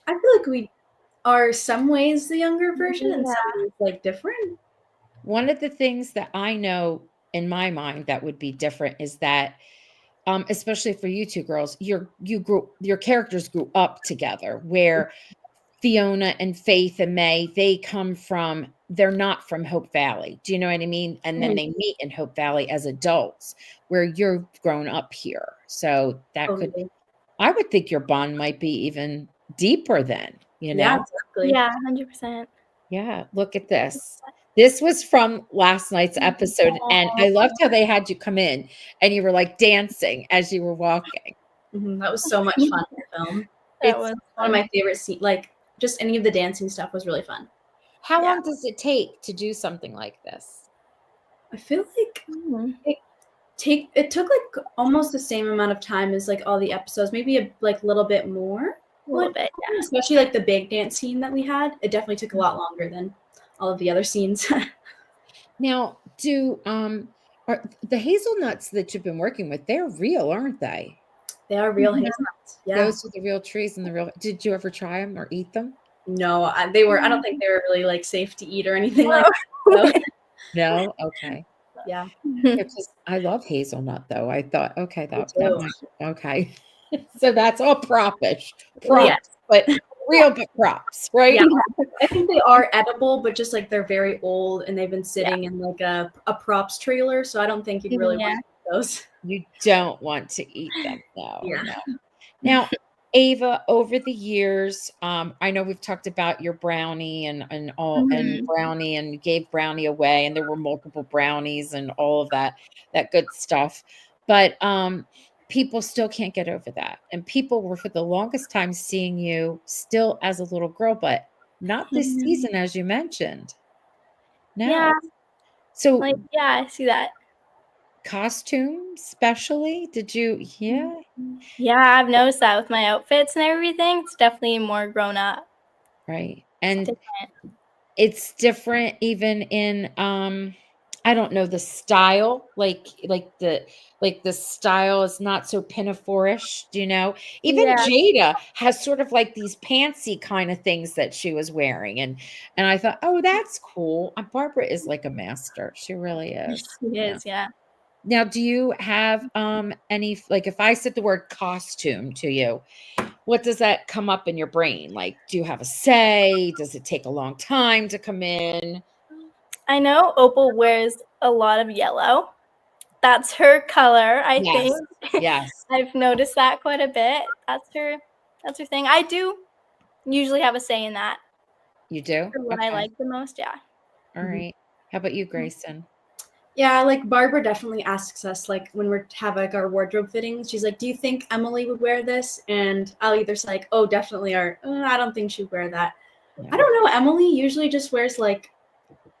I feel like we are some ways the younger version and Yeah. some ways like different. One of the things that I know in my mind that would be different is that, especially for you two girls, your characters grew up together. Where Fiona and Faith and May, they're not from Hope Valley. Do you know what I mean? And then Mhm. they meet in Hope Valley as adults, where you're grown up here. So Totally. I would think your bond might be even deeper then, Yeah, exactly. Yeah, 100%. Yeah, look at this. This was from last night's episode, and I loved how they had you come in and you were like dancing as you were walking. That was so much fun to film. That It's was one of my favorite scenes. Like just any of the dancing stuff was really fun. How Yeah. long does it take to do something like this? I feel like Mhm. it took like almost the same amount of time as like all the episodes, maybe a like little bit more. A little bit, yeah. Especially like the big dance scene that we had. It definitely took a lot longer than all of the other scenes. Now, Are the hazelnuts that you've been working with, they're real, aren't they? They are real Mhm. hazelnuts. Yeah. Those are the real trees and the real. Did you ever try them or eat them? No, they were. I don't think they were really like safe to eat or anything like that. So, No? Okay. yeah, Because I love hazelnut, though. I thought, okay, me that too. might okay. So that's all propish. Well, yes. Props, but real but props, right? Yeah, I think they are edible, but just like they're very old and they've been sitting in like a props trailer, so I don't think you'd really Yeah. want those. You don't want to eat them. No, Yeah. no. Now, Ava, over the years, I know we've talked about your brownie and all and Mhm. brownie, and you gave brownie away, and there were multiple brownies and all of that good stuff. But people still can't get over that. And people were for the longest time seeing you still as a little girl, but not this Mhm. season, as you mentioned. Yeah, No. So like I see that. costumes, especially, did you? Yeah. Yeah, I've noticed that with my outfits and everything. It's definitely more grown up. Right. It's And different. it's different even in I don't know the style, like the style is not so pinaforish, do you know? Even Yeah. Jada has sort of like these pantsy kind of things that she was wearing, and I thought, oh, that's cool. Barbara is like a master. She really is. It Yeah. is, yeah. Now, do you have any like if I said the word costume to you, what does that come up in your brain? Like, do you have a say? Does it take a long time to come in? I know Opal wears a lot of yellow. That's her color, I Yes. think. Yes. I've noticed that quite a bit. That's her thing. I do usually have a say in that You do? for what I Okay. like the most, yeah. All Mhm. right. How about you, Grayson? Yeah, like Barbara definitely asks us like when we're have like our wardrobe fittings, she's like, "Do you think Emily would wear this?" And I'll either say like, "Oh, definitely," or "I don't think she'd wear that." I Yeah. don't know. Emily usually just wears like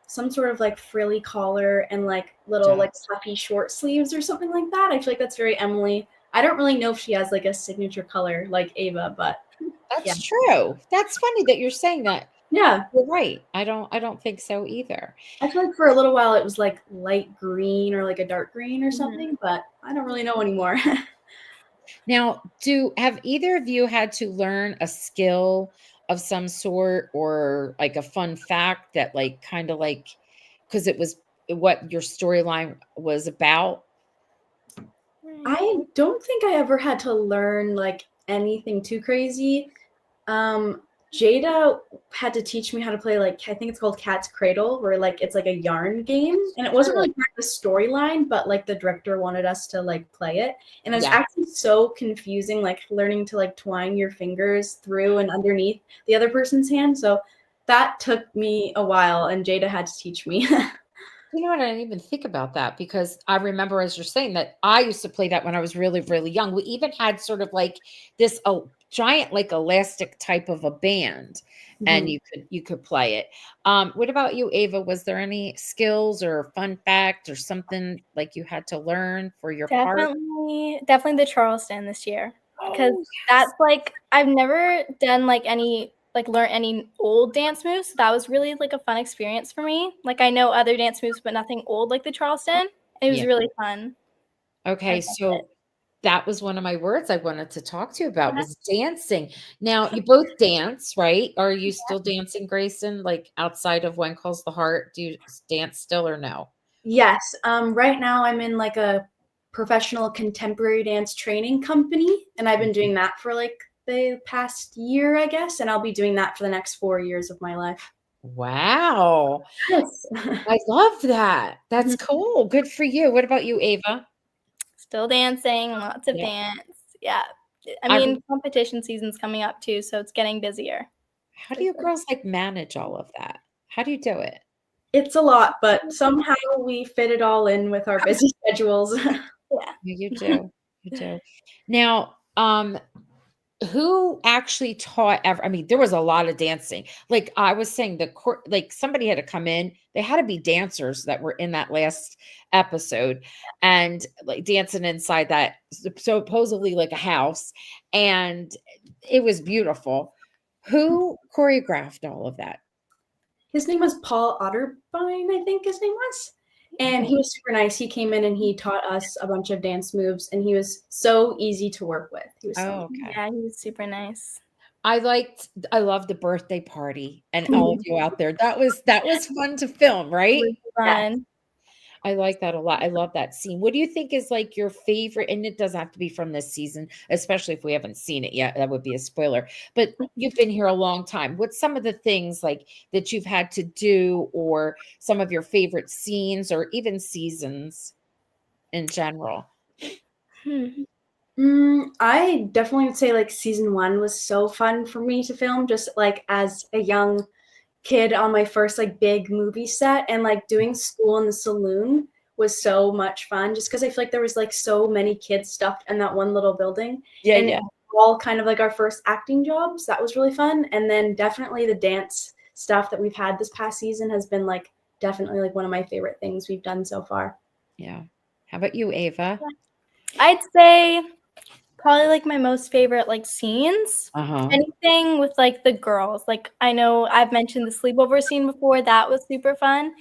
some sort of like frilly collar and like little like Does. puffy short sleeves or something like that. I feel like that's very Emily. I don't really know if she has like a signature color like Ava, but yeah. That's true. That's funny that you're saying that. Yeah. You're right. I don't think so either. I feel like for a little while it was like light green or like a dark green or Mhm. something, but I don't really know anymore. Now, have either of you had to learn a skill of some sort or like a fun fact that like kind of like because it was what your storyline was about? I don't think I ever had to learn like anything too crazy. Um, Jada had to teach me how to play like I think it's called Cat's Cradle, where like it's like a yarn game, and it wasn't really part of the storyline, but like the director wanted us to like play it, and it was Yeah. actually so confusing, like learning to like twine your fingers through and underneath the other person's hand. So that took me a while, and Jada had to teach me. You know what? I didn't even think about that because I remember as you're saying that I used to play that when I was really, really young. We even had sort of like this giant, like elastic type of a band, and Mhm. you could play it. What about you, Ava? Was there any skills or fun fact or something like you had to learn for your part? Definitely the Charleston this year because Oh, that's like I've never done like any like learn any old dance moves. So that was really like a fun experience for me. Like I know other dance moves, but nothing old like the Charleston. It was yeah. really fun. I Okay, loved it. so that was one of my words I wanted to talk to you about Uh-huh. was dancing. Now, you both dance, right? Are you still dancing, Grayson? Like outside of When Calls the Heart, do you dance still or no? Yes. Right now I'm in like a professional contemporary dance training company, and I've been doing that for like the past year, I guess, and I'll be doing that for the next 4 years of my life. Wow. Yes. I love that. That's Mhm. cool. Good for you. What about you, Ava? Still dancing, lots of Yeah. dance. Yeah. I I mean, competition season's coming up too, so it's getting busier. How do you girls like manage all of that? How do you do it? It's a lot, but somehow we fit it all in with our busy schedules. Yeah. Yeah, you do. You do. Now, who actually taught I mean, there was a lot of dancing. Like I was saying, the court, like somebody had to come in. They had to be dancers that were in that last episode and like dancing inside that supposedly like a house. And it was beautiful. Who choreographed all of that? His name was Paul Otterbein, I think his name was. And he was super nice. He came in and he taught us a bunch of dance moves, and he was so easy to work with. He was so Oh, okay. Yeah, he was super nice. I loved the birthday party and all of you out there. That was fun to film, It right? was fun. I like that a lot. I love that scene. What do you think is like your favorite? And it doesn't have to be from this season, especially if we haven't seen it yet. That would be a spoiler. But you've been here a long time. What's some of the things like that you've had to do, or some of your favorite scenes, or even seasons in general? Hmm. I definitely would say like season 1 was so fun for me to film, just like as a young kid on my first like big movie set, and like doing school in the saloon was so much fun just because I feel like there was like so many kids stuffed in that one little building, Yeah, and yeah. all kind of like our first acting jobs. That was really fun. And then definitely the dance stuff that we've had this past season has been like definitely like one of my favorite things we've done so far. Yeah. How about you, Ava? I'd say probably like my most favorite like scenes. Uh-huh. Anything with like the girls. Like I know I've mentioned the sleepover scene before. That was super fun.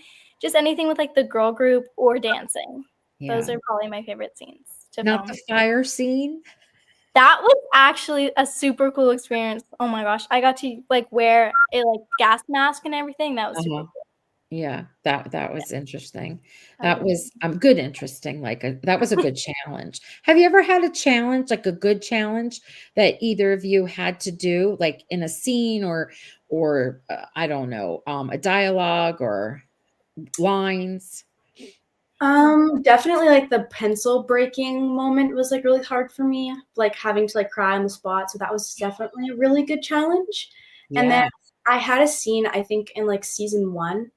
Just anything with like the girl group or dancing. Yeah. Those are probably my favorite scenes to Not film. the fire scene. That was actually a super cool experience. Oh my gosh. I got to like wear a like gas mask and everything. That was super Uh-huh. cool. Yeah, that was interesting. That That was was good interesting, that was a good challenge. Have you ever had a challenge, like a good challenge that either of you had to do, like in a scene, or I don't know, a dialogue or lines? Definitely like the pencil breaking moment was like really hard for me, like having to like cry on the spot. So that was definitely a really good challenge. And then Yeah. I had a scene, I think, in like season 1.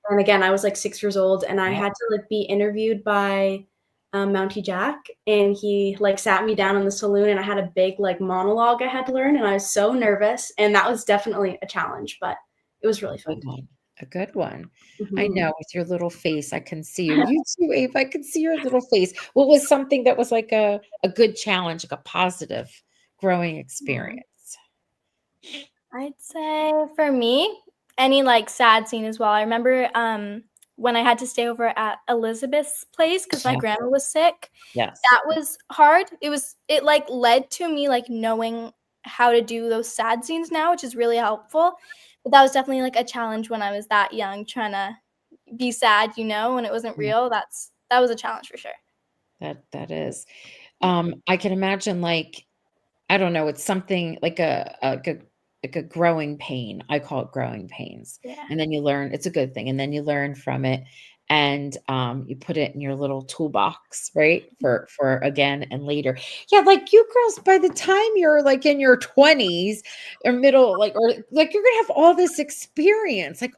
And again, I was like 6 years old, and I Yeah. had to like be interviewed by Mountie Jack, and he like sat me down in the saloon, and I had a big like monologue I had to learn, and I was so nervous, and that was definitely a challenge, but it was really fun. Good one. A good one. I Mhm. know, with your little face, I can see you. You too, Abe. I can see your little face. What was something that was like a good challenge, like a positive growing experience? I'd say for me, any like sad scene as well. I remember when I had to stay over at Elizabeth's place because my Yeah. grandma was sick. Yes. That was hard. It like led to me like knowing how to do those sad scenes now, which is really helpful. But that was definitely like a challenge when I was that young, trying to be sad, when it wasn't Yeah, real. That was a challenge for sure. that is. I can imagine, like, I don't know, it's something like a growing pain. I call it growing pains. Yeah. And then you learn it's a good thing. And then you learn from it, and you put it in your little toolbox, right? For again and later. Yeah, like you girls, by the time you're like in your 20s or middle, like, or like you're gonna have all this experience. Like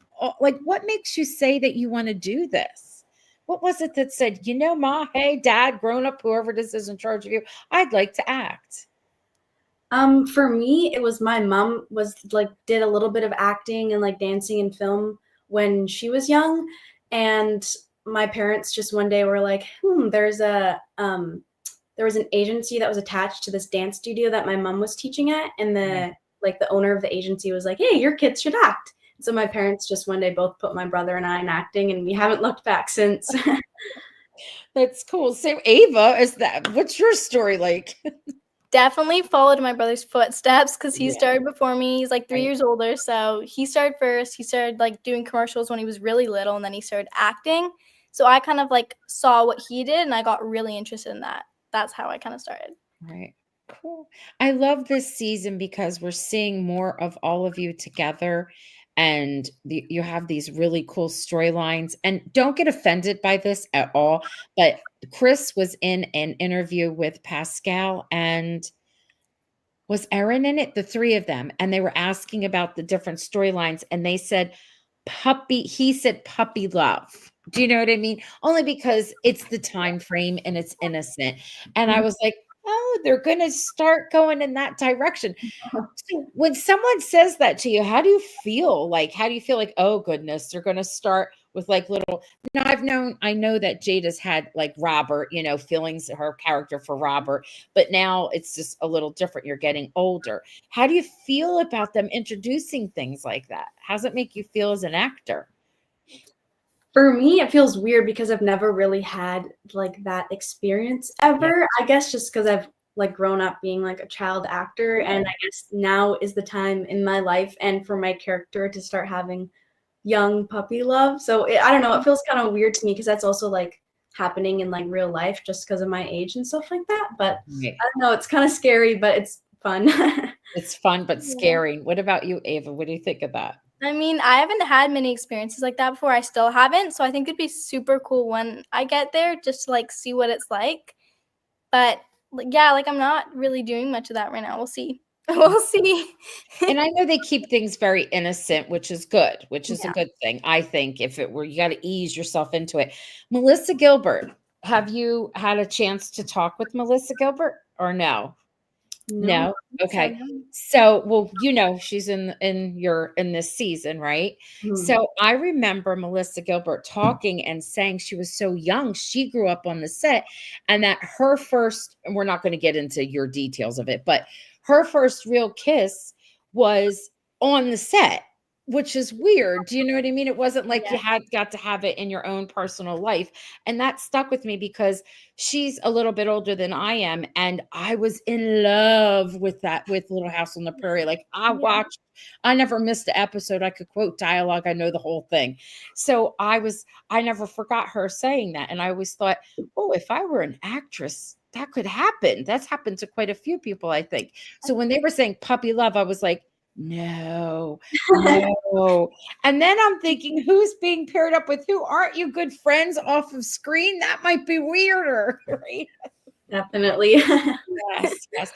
what makes you say that you want to do this? What was it that said, Ma, hey, dad, grown up, whoever this is in charge of you, I'd like to act? For me, it was my mom was like did a little bit of acting and like dancing and film when she was young, and my parents just one day were like, there was an agency that was attached to this dance studio that my mom was teaching at, and Yeah. the owner of the agency was like, "Hey, your kids should act." So my parents just one day both put my brother and I in acting, and we haven't looked back since. That's cool. So Ava, what's your story like? Definitely followed my brother's footsteps because he Yeah, started before me. He's like 3 right. years older, so he started first. He started like doing commercials when he was really little, and then he started acting. So I kind of like saw what he did, and I got really interested in that. That's how I kind of started. Right. Cool. I love this season because we're seeing more of all of you together, and you have these really cool storylines. And don't get offended by this at all, but Chris was in an interview with Pascal, and was Erin in it? The three of them. And they were asking about the different storylines, and they said he said puppy love. Do you know what I mean? Only because it's the time frame and it's innocent. And I was like, oh, they're going to start going in that direction. So when someone says that to you, how do you feel? Like, how do you feel like, oh goodness, they're going to start with like little, I know that Jada's had like Robert, feelings, her character for Robert, but now it's just a little different. You're getting older. How do you feel about them introducing things like that? How does it make you feel as an actor? For me, it feels weird because I've never really had like that experience ever. I guess just because I've like grown up being like a child actor, and I guess now is the time in my life and for my character to start having young puppy love. So I don't know, it feels kind of weird to me because that's also like happening in like real life just because of my age and stuff like that. But Right. I don't know, it's kind of scary, but it's fun. It's fun but Yeah. scary. What about you, Ava? What do you think of that? I mean, I haven't had many experiences like that before. I still haven't. So I think it'd be super cool when I get there just to like see what it's like. But yeah, like I'm not really doing much of that right now. We'll see. We'll see. And I know they keep things very innocent, which is good, which is a Yeah. good thing. I think if it were, you got to ease yourself into it. Melissa Gilbert, have you had a chance to talk with Melissa Gilbert or no? No. Okay. So, well, you know, she's in this season, right? Mhm. So I remember Melissa Gilbert talking and saying she was so young. She grew up on the set, and that her first, and we're not going to get into your details of it, but her first real kiss was on the set, which is weird. Do you know what I mean? It wasn't like you Yeah. had got to have it in your own personal life. And that stuck with me because she's a little bit older than I am. And I was in love with that, with Little House on the Prairie. Like Yeah. I never missed an episode. I could quote dialogue. I know the whole thing. So I never forgot her saying that. And I always thought, oh, if I were an actress, that could happen. That's happened to quite a few people, I think. So when they were saying puppy love, I was like, no, no. And then I'm thinking, who's being paired up with who? Aren't you good friends off of screen? That might be weirder, right? Definitely. Yes, yes.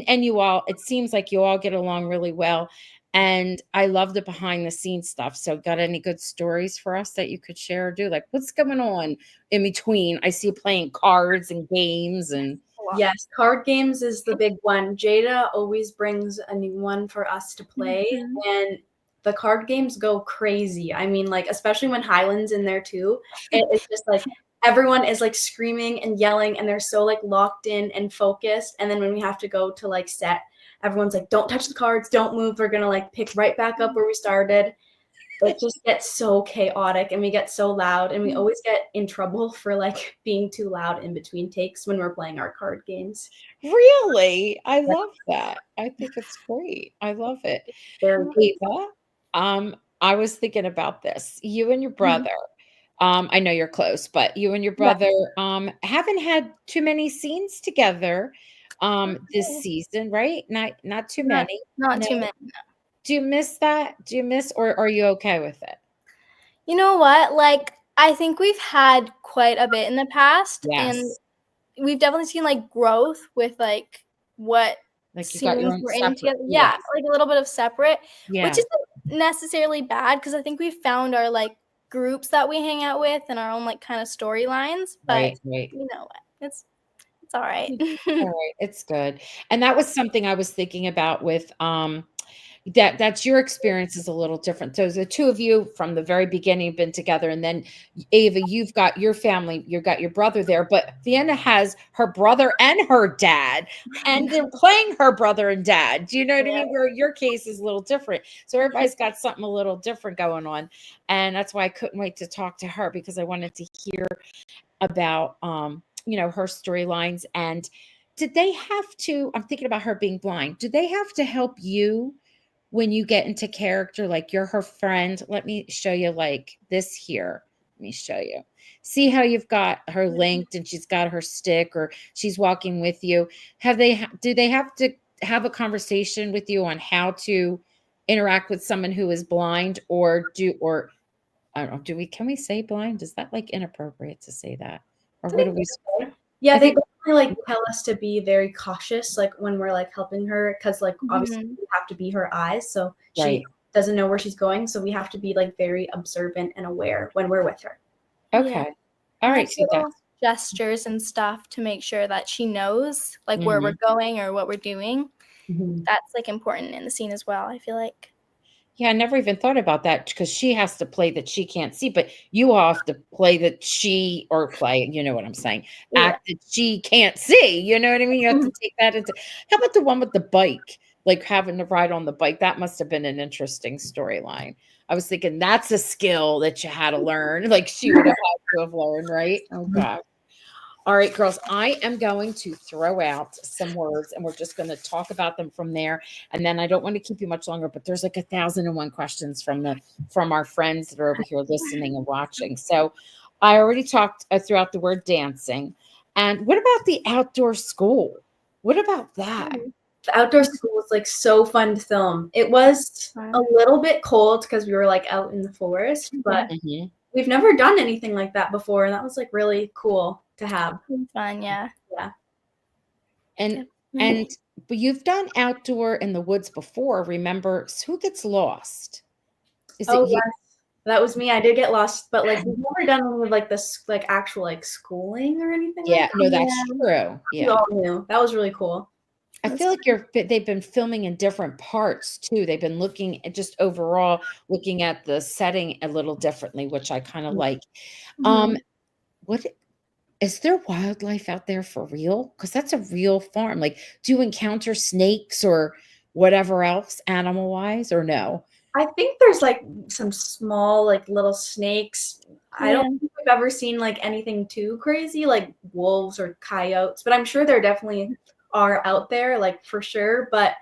And you all, it seems like you all get along really well. And I love the behind the scenes stuff. So, got any good stories for us that you could share or do? Like, what's going on in between? I see you playing cards and games and Yes, card games is the big one. Jada always brings a new one for us to play, and the card games go crazy. I mean, like, especially when Highland's in there too. It's just like everyone is like screaming and yelling, and they're so like locked in and focused. And then when we have to go to like set, everyone's like, "Don't touch the cards, don't move. We're gonna like pick right back up where we started." It just gets so chaotic and we get so loud, and we always get in trouble for like being too loud in between takes when we're playing our card games. really, I love that. I think it's great. I love it. Very Ava, I was thinking about this. You and your brother, I know you're close, but you and your brother, haven't had too many scenes together, this season, right? Not too Not, many. not No. too many. Do you miss that? Do you miss, or are you okay with it? You know what? Like, I think we've had quite a bit in the past, and Yes. we've definitely seen like growth with like what Like you got your scenes own we're in separate. together. Yeah, Yes. like a little bit of separate, Yeah. which isn't necessarily bad because I think we found our like groups that we hang out with and our own like kind of storylines. But Right. you know what? It's all right. All right. It's good. And that was something I was thinking about with that's your experience is a little different. So the two of you from the very beginning have been together, and then Ava, you've got your family, you've got your brother there, but Vienna has her brother and her dad, and they're playing her brother and dad. Do you know what I mean? Where your case is a little different. So everybody's got something a little different going on. And that's why I couldn't wait to talk to her, because I wanted to hear about her storylines. And did they have to, I'm thinking about her being blind, did they have to help you when you get into character? Like, you're her friend, let me show you like this here, let me show you, see how you've got her linked and she's got her stick, or she's walking with you. Do they have to have a conversation with you on how to interact with someone who is blind, or I don't know, can we say blind? Is that like inappropriate to say that? Or what do we say? Yeah, I they think definitely like tell us to be very cautious, like when we're like helping her, because like obviously Mhm. we have to be her eyes, so she Right. doesn't know where she's going, so we have to be like very observant and aware when we're with her. Okay. Yeah. All And, right. like, So little gestures and stuff to make sure that she knows like where we're going or what we're doing. That's like important in the scene as well, I feel like. yeah, I never even thought about that, because she has to play that she can't see, but you all have to play that you know what I'm saying, Yeah. act that she can't see. You know what I mean? You have to take that into. How about the one with the bike? Like having to ride on the bike. That must have been an interesting storyline. I was thinking that's a skill that you had to learn. Like she would have had to have learned, right? Oh God. All right, girls, I am going to throw out some words and we're just going to talk about them from there. And then I don't want to keep you much longer, but there's like 1,001 questions from our friends that are over here listening and watching. So I already talked throughout the word dancing. And what about the outdoor school? What about that? The outdoor school was like so fun to film. It was a little bit cold because we were like out in the forest, but we've never done anything like that before. And that was like really cool to have. Fun, yeah. Yeah. And but you've done outdoor in the woods before. Remember, who gets lost? Is it you? Yes. That was me. I did get lost, but like we've never done any of like this like actual like schooling or anything. Yeah, like that. no, that's true. We Yeah. all knew. That was really cool. I feel like they've been filming in different parts too. They've been looking at just overall looking at the setting a little differently, which I kind of like. What is there wildlife out there for real? Because that's a real farm. Like, do you encounter snakes or whatever else animal wise or no? I think there's like some small like little snakes. I don't think we've ever seen like anything too crazy like wolves or coyotes, but I'm sure there definitely are out there, like for sure. But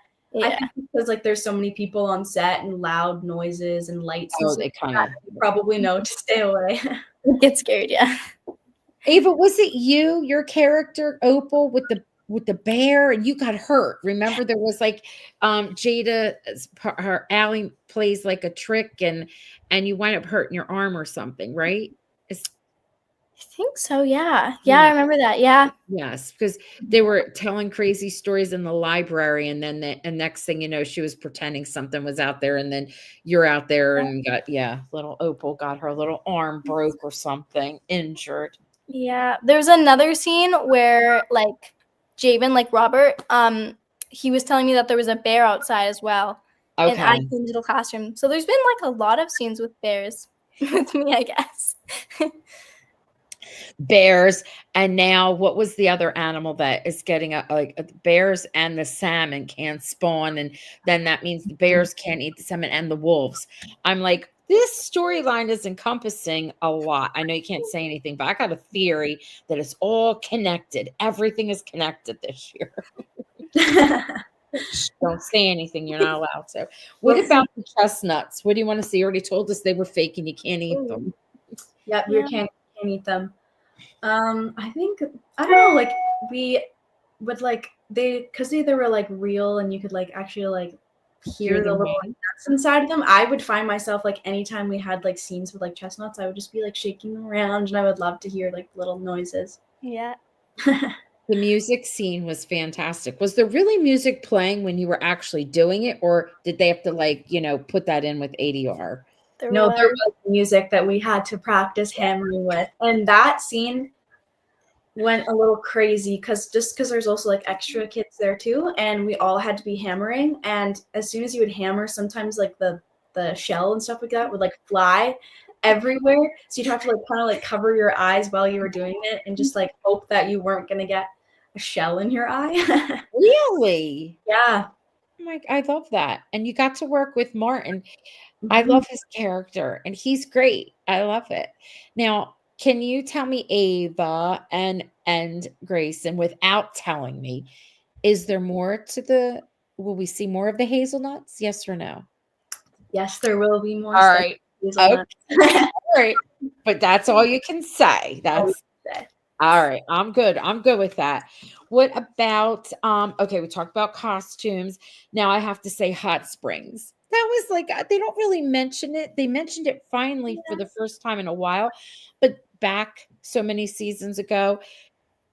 I think because like there's so many people on set and loud noises and lights, and they kind of probably know to stay away. Get scared, yeah. Ava, was it your character Opal with the bear, and you got hurt? Remember, there was like Jada, her Allie plays like a trick, and you wind up hurting your arm or something, right? I think so, yeah. Yeah, I remember that. Yeah. Yes, because they were telling crazy stories in the library, and then and next thing you know, she was pretending something was out there, and then you're out there and got little Opal got her little arm broke or something, injured. Yeah, there's another scene where like Javen, like Robert, he was telling me that there was a bear outside as well. Okay. And I came to the classroom. So there's been like a lot of scenes with bears with me, I guess. Bears, and now what was the other animal that is getting bears and the salmon can't spawn, and then that means the bears can't eat the salmon and the wolves. I'm like, this storyline is encompassing a lot. I know you can't say anything, but I got a theory that it's all connected. Everything is connected this year. Don't say anything. You're not allowed to. What about the chestnuts? What do you want to see? You already told us they were fake and you can't eat them. Yeah, we can't eat them. I think, I don't know, like we would like because they were like real and you could like actually like hear the little nuts inside of them. I would find myself like anytime we had like scenes with like chestnuts, I would just be like shaking them around, and I would love to hear like little noises. Yeah. The music scene was fantastic. Was there really music playing when you were actually doing it, or did they have to like, put that in with ADR? There was music that we had to practice hammering with, and that scene went a little crazy because there's also like extra kids there too, and we all had to be hammering. And as soon as you would hammer, sometimes like the shell and stuff like that would like fly everywhere, so you'd have to like kind of like cover your eyes while you were doing it and just like hope that you weren't gonna get a shell in your eye. Really? Yeah. I love that. And you got to work with Martin. I love his character, and he's great. I love it. Now, can you tell me, Ava and Gracyn, without telling me, is there more to will we see more of the hazelnuts? Yes or no? Yes, there will be more. All right. Okay. All right. But that's all you can say. All right. I'm good. I'm good with that. What about, okay, we talked about costumes. Now I have to say hot springs. That was like, they don't really mention it. They mentioned it finally for the first time in a while, but back so many seasons ago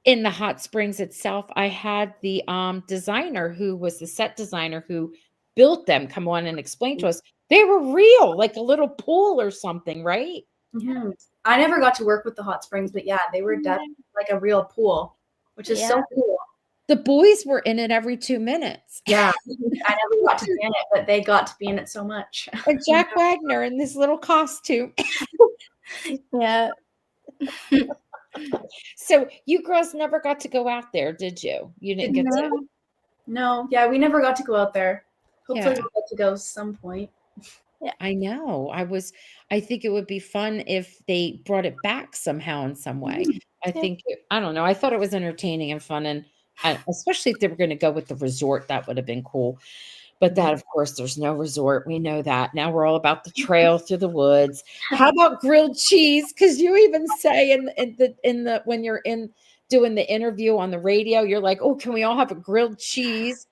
in the hot springs itself, I had the designer who was the set designer who built them come on and explain to us they were real, like a little pool or something, right? I never got to work with the hot springs, but yeah, they were definitely like a real pool, which is so cool. The boys were in it every 2 minutes. Yeah, I never got to be in it, but they got to be in it so much. And Jack Wagner in this little costume. Yeah. So you girls never got to go out there, did you? You didn't get to? No. Yeah, we never got to go out there. Hopefully we'll get to go some point. I know. I think it would be fun if they brought it back somehow in some way. Yeah. I don't know. I thought it was entertaining and fun, and especially if they were going to go with the resort, that would have been cool. But that, of course, there's no resort. We know that. Now we're all about the trail through the woods. How about grilled cheese? Because you even say in the when you're in doing the interview on the radio, you're like, oh, can we all have a grilled cheese?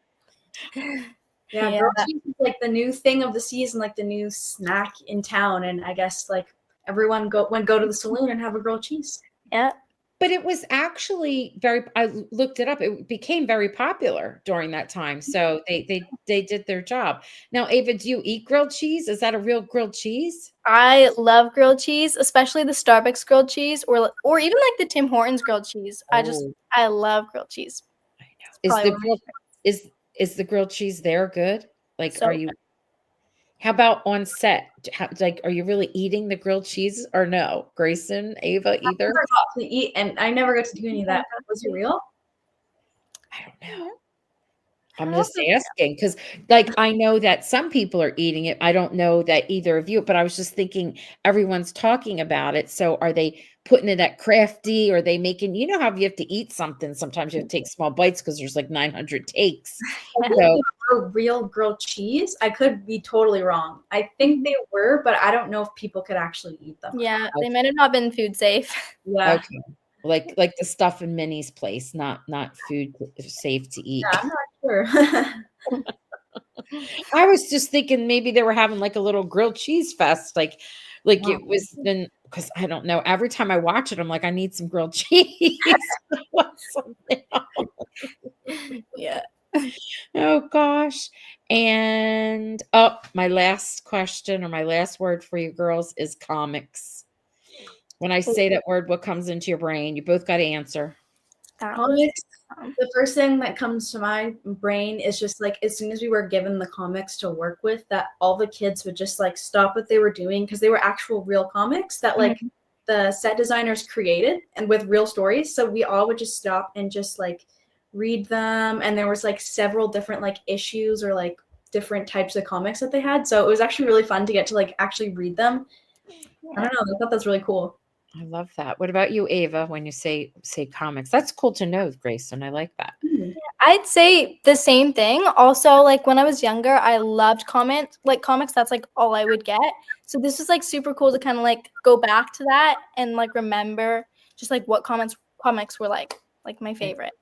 Yeah, grilled cheese is like the new thing of the season, like the new snack in town. And I guess like everyone go to the saloon and have a grilled cheese. Yeah. But it was actually I looked it up. It became very popular during that time. So they did their job. Now, Ava, do you eat grilled cheese? Is that a real grilled cheese? I love grilled cheese, especially the Starbucks grilled cheese or even like the Tim Hortons grilled cheese. Oh, I love grilled cheese. I know. It's probably one of my Is the grilled cheese there good? Like, So are you? How about on set? Like, are you really eating the grilled cheese or no? Grayson, Ava, I either? never got to eat, and I never got to do any of that. Was it real? I don't know. I'm just asking because, like, I know that some people are eating it. I don't know that either of you, but I was just thinking everyone's talking about it. So are they putting it at Crafty? Or are they making, you know how you have to eat something, sometimes you have to take small bites because there's like 900 takes. So Real grilled cheese. I could be totally wrong. I think they were, but I don't know if people could actually eat them. Yeah, they might have not been food safe. Yeah. okay. Like the stuff in Minnie's place, not food safe to eat. Yeah, I'm not sure. I was just thinking maybe they were having like a little grilled cheese fest, like it was then because I don't know. Every time I watch it, I'm like, I need some grilled cheese. I want something else. Yeah. Oh gosh. And my last question or my last word for you girls is comics. When I say that word, what comes into your brain? You both got to answer. Comics. The first thing that comes to my brain is just like as soon as we were given the comics to work with, that all the kids would just like stop what they were doing because they were actual real comics that like the set designers created and with real stories. So we all would just stop and just like read them. And there was like several different like issues or like different types of comics that they had. So it was actually really fun to get to like actually read them. I don't know. I thought that's really cool. I love that. What about you, Ava, when you say comics? That's cool to know, Grayson. I like that. I'd say the same thing. Also, like when I was younger, I loved comics. That's like all I would get. So this was like super cool to kind of like go back to that and like remember just like what comics were like my favorite.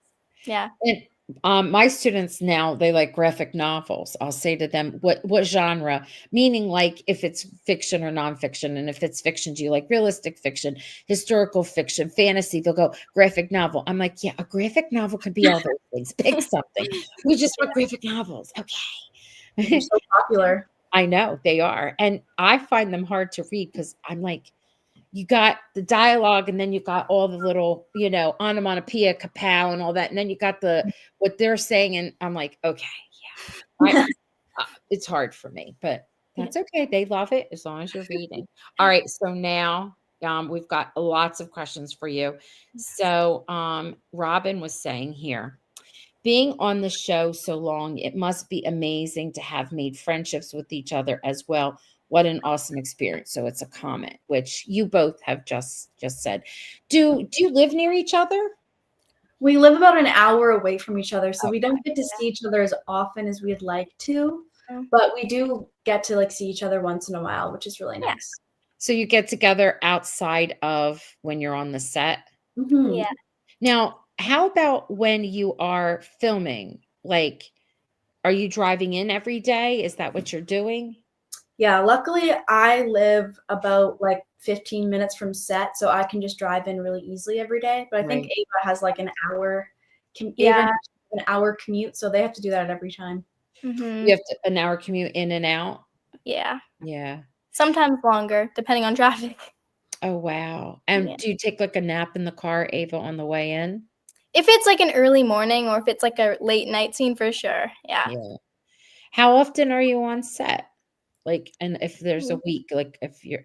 Yeah. And my students now, they like graphic novels. I'll say to them, what genre? Meaning like if it's fiction or nonfiction. And if it's fiction, do you like realistic fiction, historical fiction, fantasy? They'll go graphic novel. I'm like, yeah, a graphic novel could be all those things. Pick something. We just want graphic novels. Okay. They're so popular. I know they are. And I find them hard to read because I'm like, you got the dialogue and then you got all the little, onomatopoeia, kapow and all that. And then you got what they're saying. And I'm like, okay, yeah, it's hard for me, but that's okay. They love it as long as you're reading. All right. So now we've got lots of questions for you. So Robin was saying here, being on the show so long, it must be amazing to have made friendships with each other as well. What an awesome experience. So it's a comment, which you both have just said. Do you live near each other? We live about an hour away from each other, so we don't get to see each other as often as we'd like to, but we do get to like see each other once in a while, which is really nice. So you get together outside of when you're on the set? Mm-hmm. Yeah. Now, how about when you are filming? Like, are you driving in every day? Is that what you're doing? Yeah, luckily I live about like 15 minutes from set, so I can just drive in really easily every day. But I think Ava has like an hour, commute, so they have to do that every time. Mm-hmm. You have an hour commute in and out? Yeah. Yeah. Sometimes longer, depending on traffic. Oh, wow. And do you take like a nap in the car, Ava, on the way in? If it's like an early morning or if it's like a late night scene, for sure. Yeah. How often are you on set? Like, and if there's a week, like if you're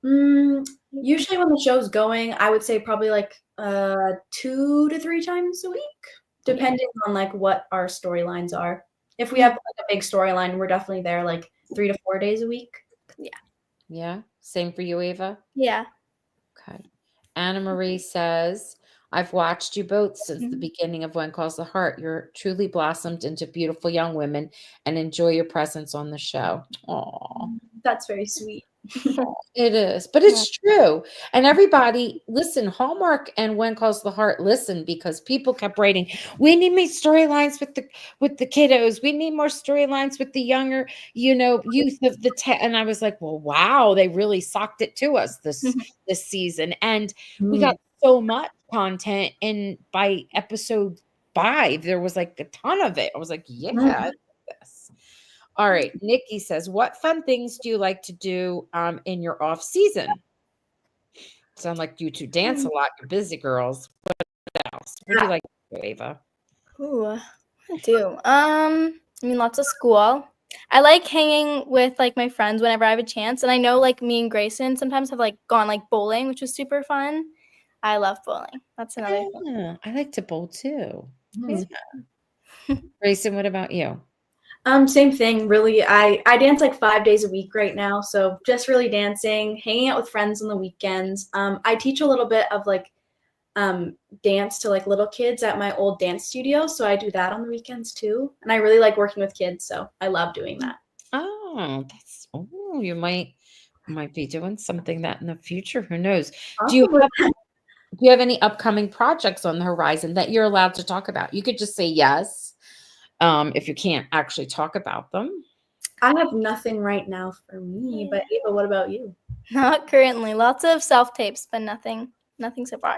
usually when the show's going, I would say probably like 2 to 3 times a week, depending on like what our storylines are. If we have like a big storyline, we're definitely there like 3 to 4 days a week. Yeah. Same for you, Ava? Yeah. Okay. Anna Marie says, I've watched you both since the Mhm. beginning of When Calls the Heart. You're truly blossomed into beautiful young women and enjoy your presence on the show. Aw. That's very sweet. It is, but it's true. And everybody, listen, Hallmark and When Calls the Heart, listen, because people kept writing, we need more storylines with the kiddos. We need more storylines with the younger, youth of the and I was like, well, wow, they really socked it to us this season. And we got so much content, and by episode 5, there was like a ton of it. I was like, yeah, I like this. All right. Nikki says, what fun things do you like to do in your off season? Sound like you two dance a lot. You're busy girls. What else? What do you like to do, Ava? Ooh, I do. I mean, lots of school. I like hanging with like my friends whenever I have a chance. And I know like me and Gracyn sometimes have like gone like bowling, which was super fun. I love bowling. That's another thing. Yeah, I like to bowl too. Mhm. Yeah. Grayson, what about you? Same thing, really. I dance like 5 days a week right now, so just really dancing, hanging out with friends on the weekends. I teach a little bit of like dance to like little kids at my old dance studio, so I do that on the weekends too. And I really like working with kids, so I love doing that. Oh, you might be doing something that in the future. Who knows? Possibly. Do you have any upcoming projects on the horizon that you're allowed to talk about? You could just say yes, if you can't actually talk about them. I have nothing right now for me, but Ava, what about you? Not currently. Lots of self tapes, but nothing so far.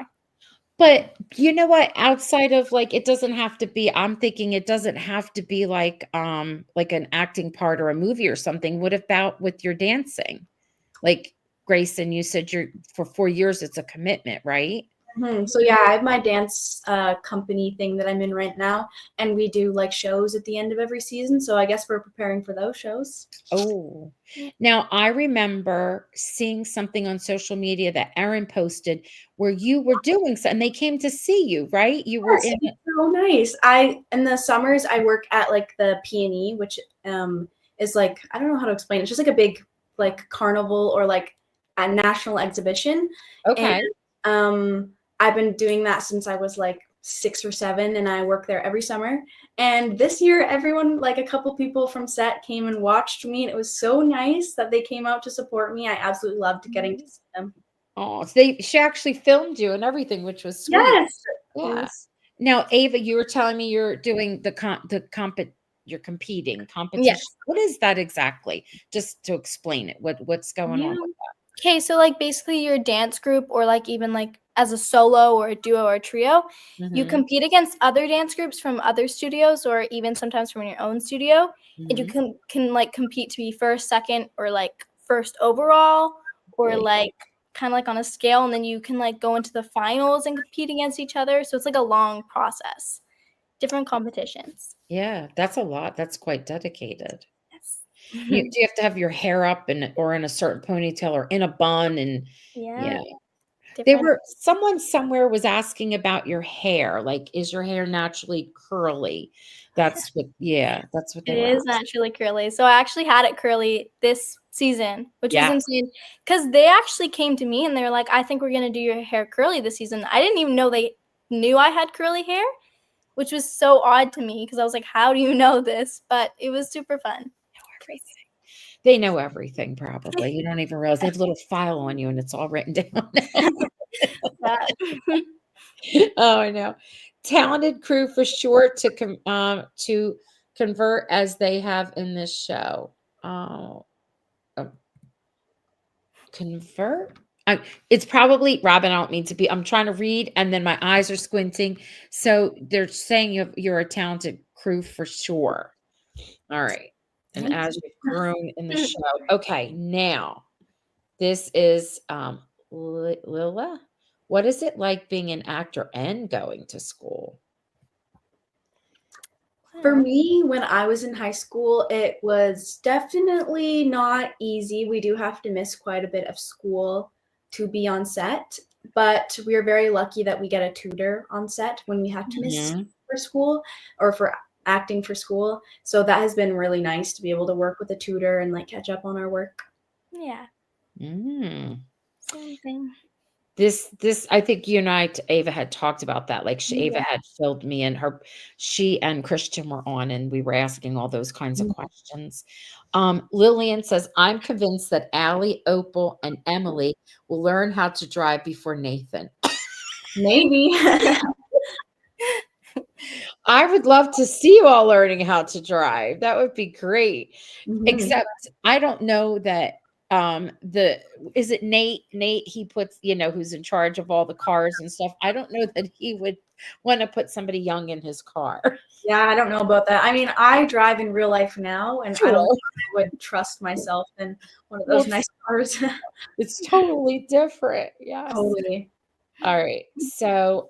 But you know what? Outside of like, it doesn't have to be, I'm thinking it doesn't have to be like an acting part or a movie or something. What about with your dancing? Like Grayson, you said for 4 years, it's a commitment, right? So yeah, I have my dance company thing that I'm in right now, and we do like shows at the end of every season. So I guess we're preparing for those shows. Oh, now I remember seeing something on social media that Erin posted where you were doing so, and they came to see you, right? You were Yes, in it's so nice. In the summers I work at like the Peony, which is like, I don't know how to explain it. It's just like a big like carnival or like a national exhibition. Okay. And I've been doing that since I was like 6 or 7, and I work there every summer. And this year, everyone, like a couple people from set came and watched me, and it was so nice that they came out to support me. I absolutely loved getting to see them. Oh, she actually filmed you and everything, which was sweet. Yes. Yeah. Yes. Now, Ava, you were telling me you're doing you're competing competition. Yes. What is that exactly? Just to explain it. What's going on with Okay, so like basically your dance group, or like even like as a solo or a duo or a trio, that? you compete against other dance groups from other studios, or even sometimes from your own studio, and you can like compete to be first, second, or like first overall, or Really? like kind of like on a scale, and then you can like go into the finals and compete against each other. So it's like a long process, different competitions. Yeah, that's a lot. That's quite dedicated. Yes. Do you have to have your hair up or in a certain ponytail or in a bun? And yeah. Someone somewhere was asking about your hair. Like, is your hair naturally curly? That's what It they were is asking. naturally curly. So I actually had it curly this season, which was Yeah. insane. Because they actually came to me and they were like, I think we're going to do your hair curly this season. I didn't even know they knew I had curly hair, which was so odd to me because I was like, how do you know this? But it was super fun. They know everything, probably. You don't even realize they have a little file on you and it's all written down. Oh, I know. Talented crew for sure to convert as they have in this show. Convert? It's probably Robin. I don't mean to be. I'm trying to read, and then my eyes are squinting. So they're saying you're a talented crew for sure. All right. And as you've grown in the show. Okay, now this is Lila. What is it like being an actor and going to school? For me, when I was in high school, it was definitely not easy. We do have to miss quite a bit of school to be on set, but we are very lucky that we get a tutor on set when we have to miss for school or for acting for school. So that has been really nice to be able to work with a tutor and like catch up on our work. Yeah. Mm. Same thing. This I think you and I, Ava, had talked about that. Like Ava Yeah. had filled me in. She and Christian were on, and we were asking all those kinds of questions. Lillian says, I'm convinced that Allie, Opal, and Emily will learn how to drive before Nathan. Maybe. I would love to see you all learning how to drive. That would be great. Except I don't know that is it Nate he puts, who's in charge of all the cars and stuff. I don't know that he would want to put somebody young in his car. Yeah, I don't know about that. I mean, I drive in real life now, and I don't think I would trust myself in one of those nice cars. It's totally different. Yes. Totally. All right. So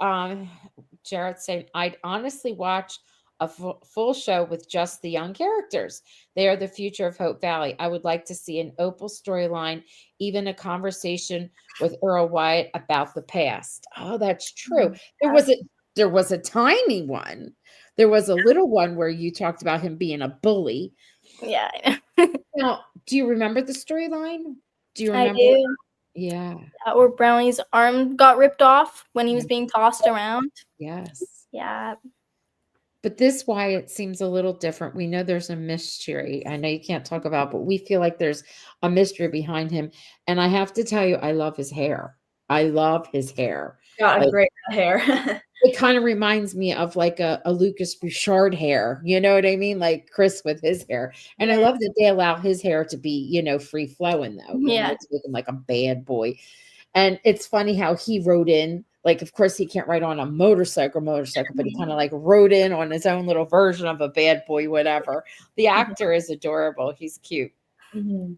Jared's saying, I'd honestly watch a full show with just the young characters. They are the future of Hope Valley. I would like to see an Opal storyline, even a conversation with Earl Wyatt about the past. Oh, that's true. There was a tiny one. There was a little one where you talked about him being a bully. Yeah, I know. Now, do you remember the storyline? Do you remember? I do. Yeah. Or Brownie's arm got ripped off when he was being tossed around. Yes. Yeah. But this Wyatt seems a little different. We know there's a mystery. I know you can't talk about, but we feel like there's a mystery behind him. And I have to tell you, I love his hair. I love his hair. Got a great hair. It kind of reminds me of like a Lucas Bouchard hair. You know what I mean? Like Chris with his hair. And I love that they allow his hair to be, free flowing though. Yeah. It's looking like a bad boy. And it's funny how he wrote in, like, of course he can't ride on a motorcycle, but he kind of like wrote in on his own little version of a bad boy, whatever. The actor is adorable. He's cute. Mm-hmm.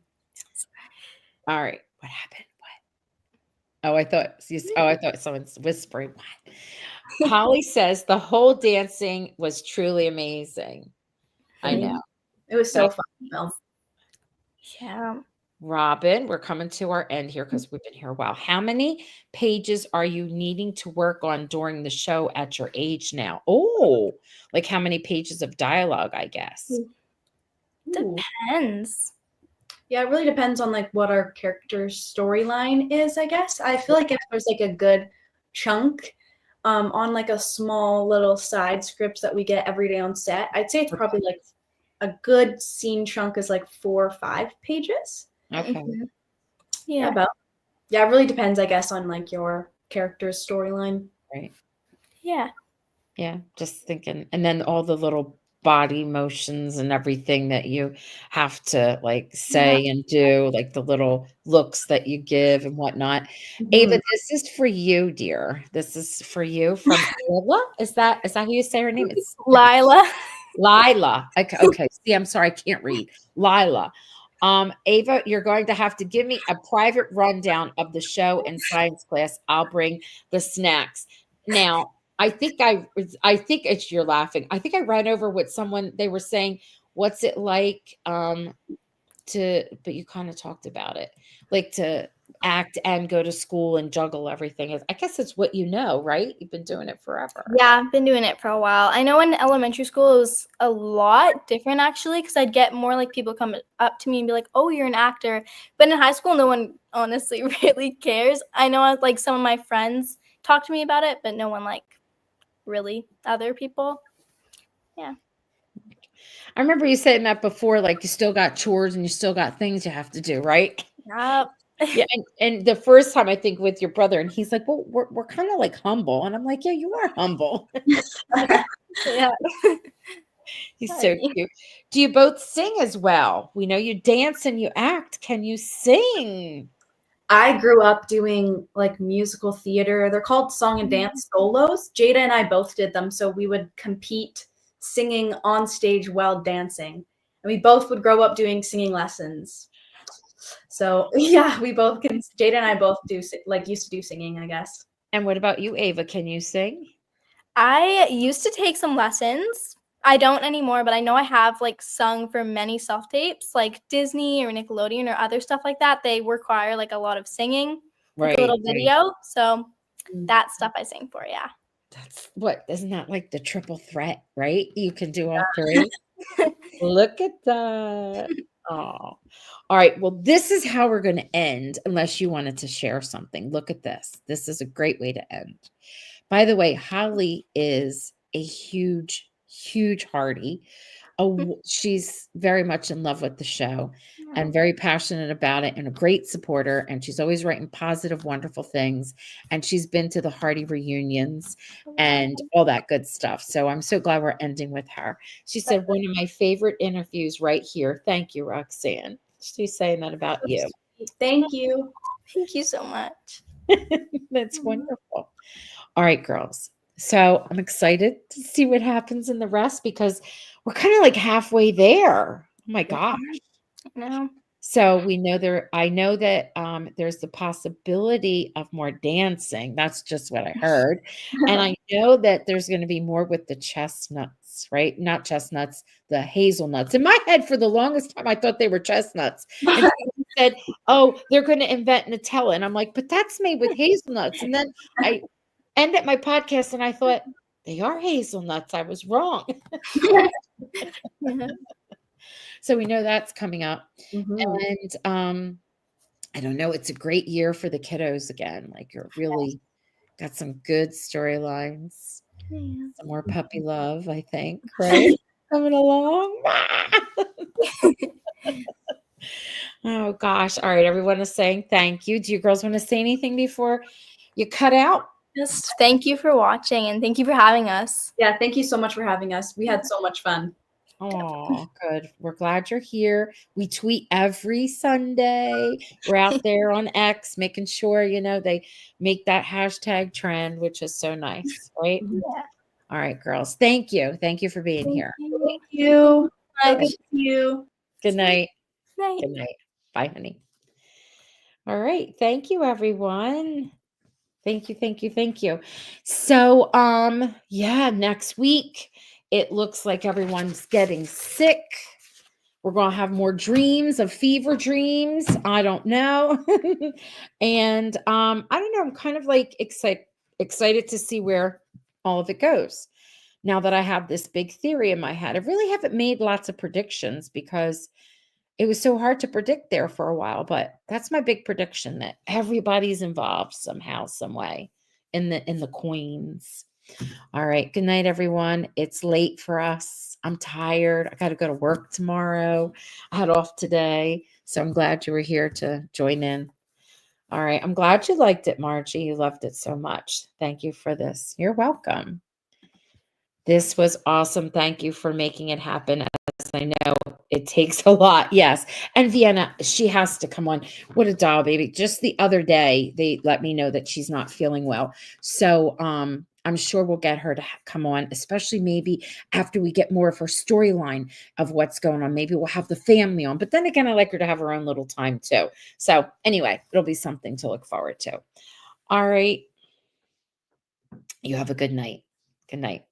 All right. What happened? What? I thought someone's whispering. What? Holly says the whole dancing was truly amazing. I know. It was so fun. Well. Yeah. Robin, we're coming to our end here because we've been here a while. How many pages are you needing to work on during the show at your age now? Oh, like how many pages of dialogue, I guess. Depends. Yeah, it really depends on like what our character's storyline is, I guess. I feel like if there's like a good chunk on like a small little side scripts that we get every day on set, I'd say it's probably like a good scene chunk is like 4 or 5 pages. Okay. Mm-hmm. Yeah. It really depends, I guess, on like your character's storyline. Right. Yeah. Yeah. Just thinking. And then all the little body motions and everything that you have to like say and do, like the little looks that you give and whatnot. Mm-hmm. Ava, this is for you, dear. This is for you from Lila. Is that how you say her name? It's Lila. Lila. Okay. See, I'm sorry, I can't read. Lila. Ava, you're going to have to give me a private rundown of the show in science class. I'll bring the snacks. Now, I think it's you're laughing. I think I ran over with someone. They were saying, what's it like but you kind of talked about it, like to act and go to school and juggle everything. I guess it's what you know, right? You've been doing it forever. Yeah, I've been doing it for a while. I know in elementary school it was a lot different actually, because I'd get more like people come up to me and be like, oh, you're an actor. But in high school, no one honestly really cares. I know like some of my friends talk to me about it, but no one like really other people. Yeah. I remember you saying that before, like you still got chores and you still got things you have to do, right? Yep. Yeah, and the first time I think with your brother, and he's like, well, we're kind of like humble. And I'm like, yeah, you are humble. Yeah. He's so cute. Do you both sing as well? We know you dance and you act. Can you sing? I grew up doing like musical theater. They're called song and dance solos. Jada and I both did them. So we would compete singing on stage while dancing. And we both would grow up doing singing lessons. So yeah, we both can. Jada and I both used to do singing, I guess. And what about you, Ava? Can you sing? I used to take some lessons. I don't anymore, but I know I have like sung for many self-tapes, like Disney or Nickelodeon or other stuff like that. They require like a lot of singing, like a little video. So that stuff I sing for, yeah. That's what, isn't that like the triple threat, right? You can do all three. Look at that. Oh, all right. Well, this is how we're going to end, unless you wanted to share something. Look at this. This is a great way to end. By the way, Holly is a huge, huge Heartie. She's very much in love with the show and very passionate about it and a great supporter. And she's always writing positive, wonderful things. And she's been to the Heartie reunions and all that good stuff. So I'm so glad we're ending with her. She said, one of my favorite interviews right here. Thank you, Roxanne. She's saying that about you. Thank you. Thank you so much. That's wonderful. All right, girls. So I'm excited to see what happens in the rest because we're kind of like halfway there. Oh my gosh. No. So we know I know that there's the possibility of more dancing. That's just what I heard. And I know that there's going to be more with the chestnuts, right? Not chestnuts, the hazelnuts. In my head, for the longest time, I thought they were chestnuts. And someone said, oh, they're going to invent Nutella. And I'm like, but that's made with hazelnuts. And then I ended my podcast and I thought, they are hazelnuts. I was wrong. So we know that's coming up. And I don't know, it's a great year for the kiddos again. Like you're really got some good storylines. Some more puppy love, I think, right? Coming along. Oh gosh. All right. Everyone is saying thank you. Do you girls want to say anything before you cut out? Just thank you for watching and thank you for having us. Yeah, thank you so much for having us. We had so much fun. Oh, good. We're glad you're here. We tweet every Sunday. We're out there on X making sure, they make that hashtag trend, which is so nice, right? Yeah. All right, girls. Thank you. Thank you for being here. Thank you. Bye. Good to see you. Good night. Night. Good night. Bye, honey. All right. Thank you, everyone. Thank you. Thank you. Thank you. So, yeah, next week, it looks like everyone's getting sick. We're going to have more dreams of fever dreams. I don't know. And I don't know. I'm kind of like excited to see where all of it goes. Now that I have this big theory in my head, I really haven't made lots of predictions because it was so hard to predict there for a while. But that's my big prediction, that everybody's involved somehow, some way in the queens. All right. Good night, everyone. It's late for us. I'm tired. I got to go to work tomorrow. I had off today. So I'm glad you were here to join in. All right. I'm glad you liked it, Margie. You loved it so much. Thank you for this. You're welcome. This was awesome. Thank you for making it happen. As I know it takes a lot. Yes. And Vienna, she has to come on. What a doll, baby. Just the other day, they let me know that she's not feeling well. So I'm sure we'll get her to come on, especially maybe after we get more of her storyline of what's going on. Maybe we'll have the family on. But then again, I like her to have her own little time too. So anyway, it'll be something to look forward to. All right. You have a good night. Good night.